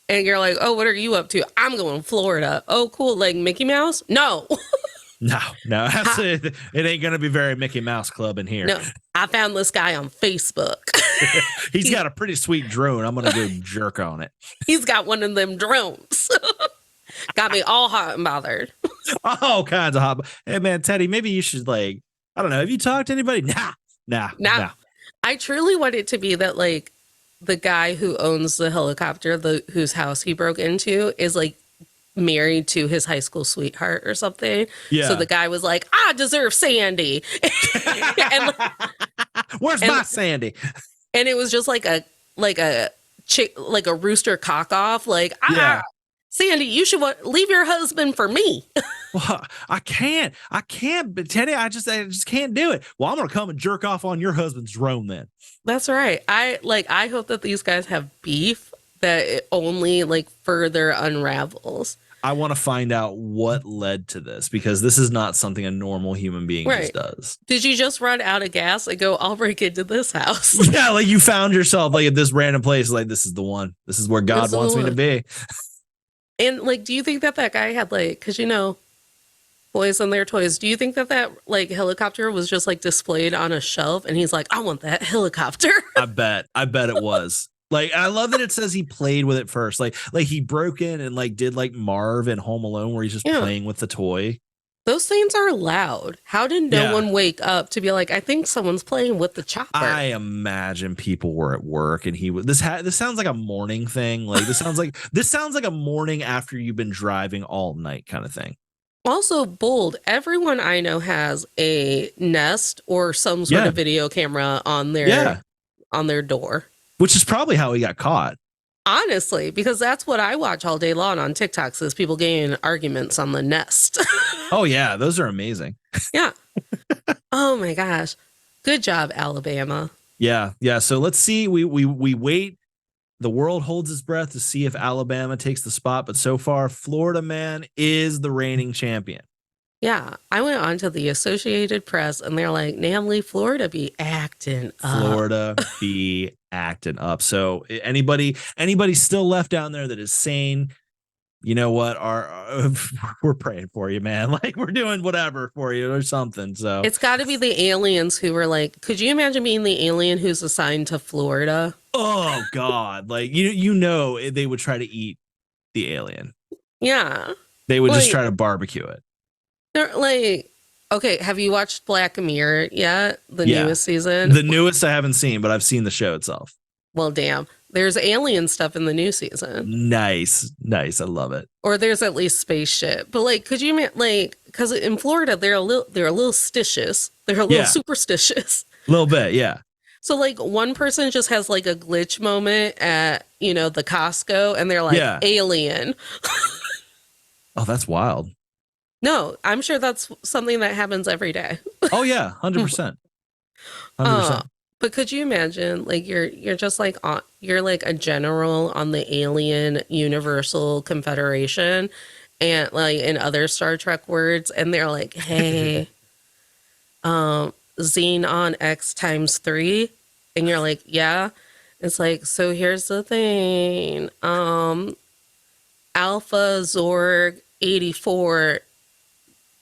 and you're like, oh, what are you up to? I'm going to Florida. Oh, cool. Like Mickey Mouse? No. No, it ain't gonna be very Mickey Mouse Club in here. No, I found this guy on Facebook. He's got a pretty sweet drone. I'm gonna go jerk on it. He's got one of them drones. Got me all hot and bothered. All kinds of hot. Hey man, Teddy, maybe you should I don't know. Have you talked to anybody? Nah. I truly want it to be that like the guy who owns the helicopter, whose house he broke into, is like married to his high school sweetheart or something. Yeah. So the guy was like, I deserve Sandy. Where's my Sandy? And it was just like a rooster cock off. Like, Sandy, you should leave your husband for me. Well, I can't, but Teddy, I just can't do it. Well, I'm gonna come and jerk off on your husband's drone then. That's right. I hope that these guys have beef that it only like further unravels. I want to find out what led to this, because this is not something a normal human being Right. just does. Did you just run out of gas and go, I'll break into this house? Yeah, like you found yourself like at this random place, like this is the one. This is where God wants me to be. And like, do you think that that guy had like, because you know, boys and their toys, do you think that that like helicopter was just like displayed on a shelf and he's like, I want that helicopter? I bet it was. Like, I love that it says he played with it first. Like he broke in and like did like Marv in Home Alone where he's just playing with the toy. Those things are loud. How did no one wake up to be like, I think someone's playing with the chopper? I imagine people were at work and he was this sounds like a morning thing. Like this sounds like a morning after you've been driving all night kind of thing. Also bold. Everyone I know has a Nest or some sort of video camera on their door. Which is probably how he got caught. Honestly, because that's what I watch all day long on TikToks is people getting in arguments on the Nest. Oh, yeah. Those are amazing. Yeah. Oh, my gosh. Good job, Alabama. Yeah. Yeah. So let's see. We wait. The world holds its breath to see if Alabama takes the spot. But so far, Florida man is the reigning champion. Yeah, I went on to the Associated Press and they're like, Natalie, Florida be acting up. Florida be acting up. So anybody still left down there that is sane, you know what? We're praying for you, man. Like we're doing whatever for you or something. So it's got to be the aliens who were like, could you imagine being the alien who's assigned to Florida? Oh God. Like, you know, they would try to eat the alien. Yeah. They would just try to barbecue it. They're like, okay, have you watched Black Mirror yet? The newest season? The newest I haven't seen, but I've seen the show itself. Well, damn. There's alien stuff in the new season. Nice. I love it. Or there's at least spaceship. But like, could you like, because in Florida they're a little stitious. They're a little superstitious. A little bit, yeah. So like one person just has like a glitch moment at, you know, the Costco and they're like, alien. Oh, that's wild. No, I'm sure that's something that happens every day. Oh yeah, 100%. 100%. But could you imagine, like you're just like you're like a general on the Alien Universal Confederation, and like in other Star Trek words, and they're like, hey, Xenon X times 3, and you're like, yeah. It's like, so here's the thing, Alpha Zorg 84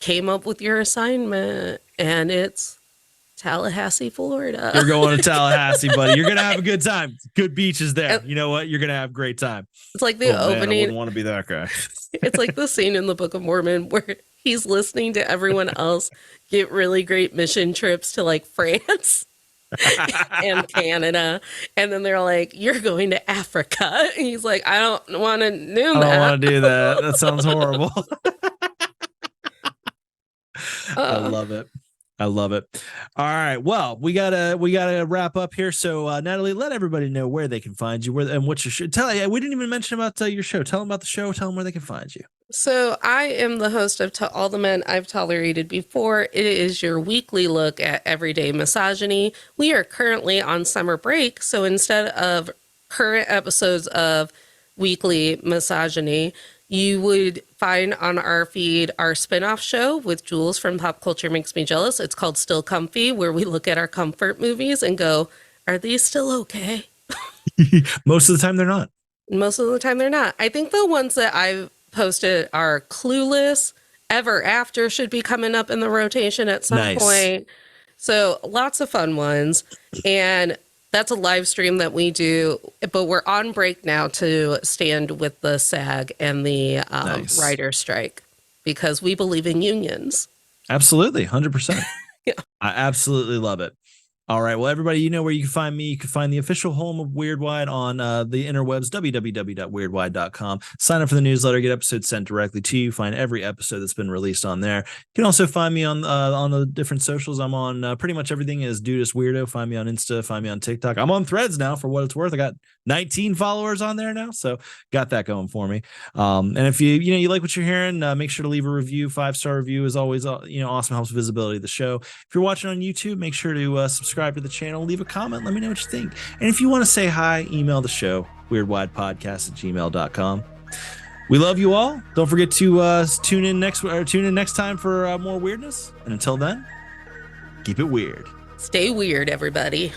came up with your assignment, and it's Tallahassee, Florida. You're going to Tallahassee, buddy. You're going to have a good time. Good beaches there. You know what? You're going to have a great time. It's like the opening. Man, I wouldn't want to be that guy. It's like the scene in the Book of Mormon where he's listening to everyone else get really great mission trips to like France and Canada. And then they're like, you're going to Africa. And he's like, I don't want to do that. I don't want to do that. That sounds horrible. I love it. I love it. All right. Well, we gotta wrap up here. So Natalie, let everybody know where they can find you, and what your show. We didn't even mention about your show. Tell them about the show. Tell them where they can find you. So I am the host of To All the Men I've Tolerated Before. It is your weekly look at everyday misogyny. We are currently on summer break, so instead of current episodes of weekly misogyny, you would find on our feed our spinoff show with Jules from Pop Culture Makes Me Jealous. It's called Still Comfy, where we look at our comfort movies and go, are these still okay? Most of the time, they're not. Most of the time, they're not. I think the ones that I've posted are Clueless, Ever After should be coming up in the rotation at some point. So lots of fun ones. And that's a live stream that we do, but we're on break now to stand with the SAG and the writer's strike because we believe in unions. Absolutely. 100%. Yeah. I absolutely love it. All right. Well, everybody, you know where you can find me. You can find the official home of Weird Wide on the interwebs, www.weirdwide.com. Sign up for the newsletter, get episodes sent directly to you. Find every episode that's been released on there. You can also find me on the different socials. I'm on pretty much everything is Dudist Weirdo. Find me on Insta. Find me on TikTok. I'm on Threads now, for what it's worth. I got 19 followers on there now, so got that going for me. And if you like what you're hearing, make sure to leave a review. 5-star review is always awesome, helps visibility of the show. If you're watching on YouTube, make sure to subscribe to the channel, leave a comment, let me know what you think. And if you want to say hi, email the show, weirdwidepodcast@gmail.com. We love you all. Don't forget to tune in next time for more weirdness. And until then, keep it weird. Stay weird, everybody.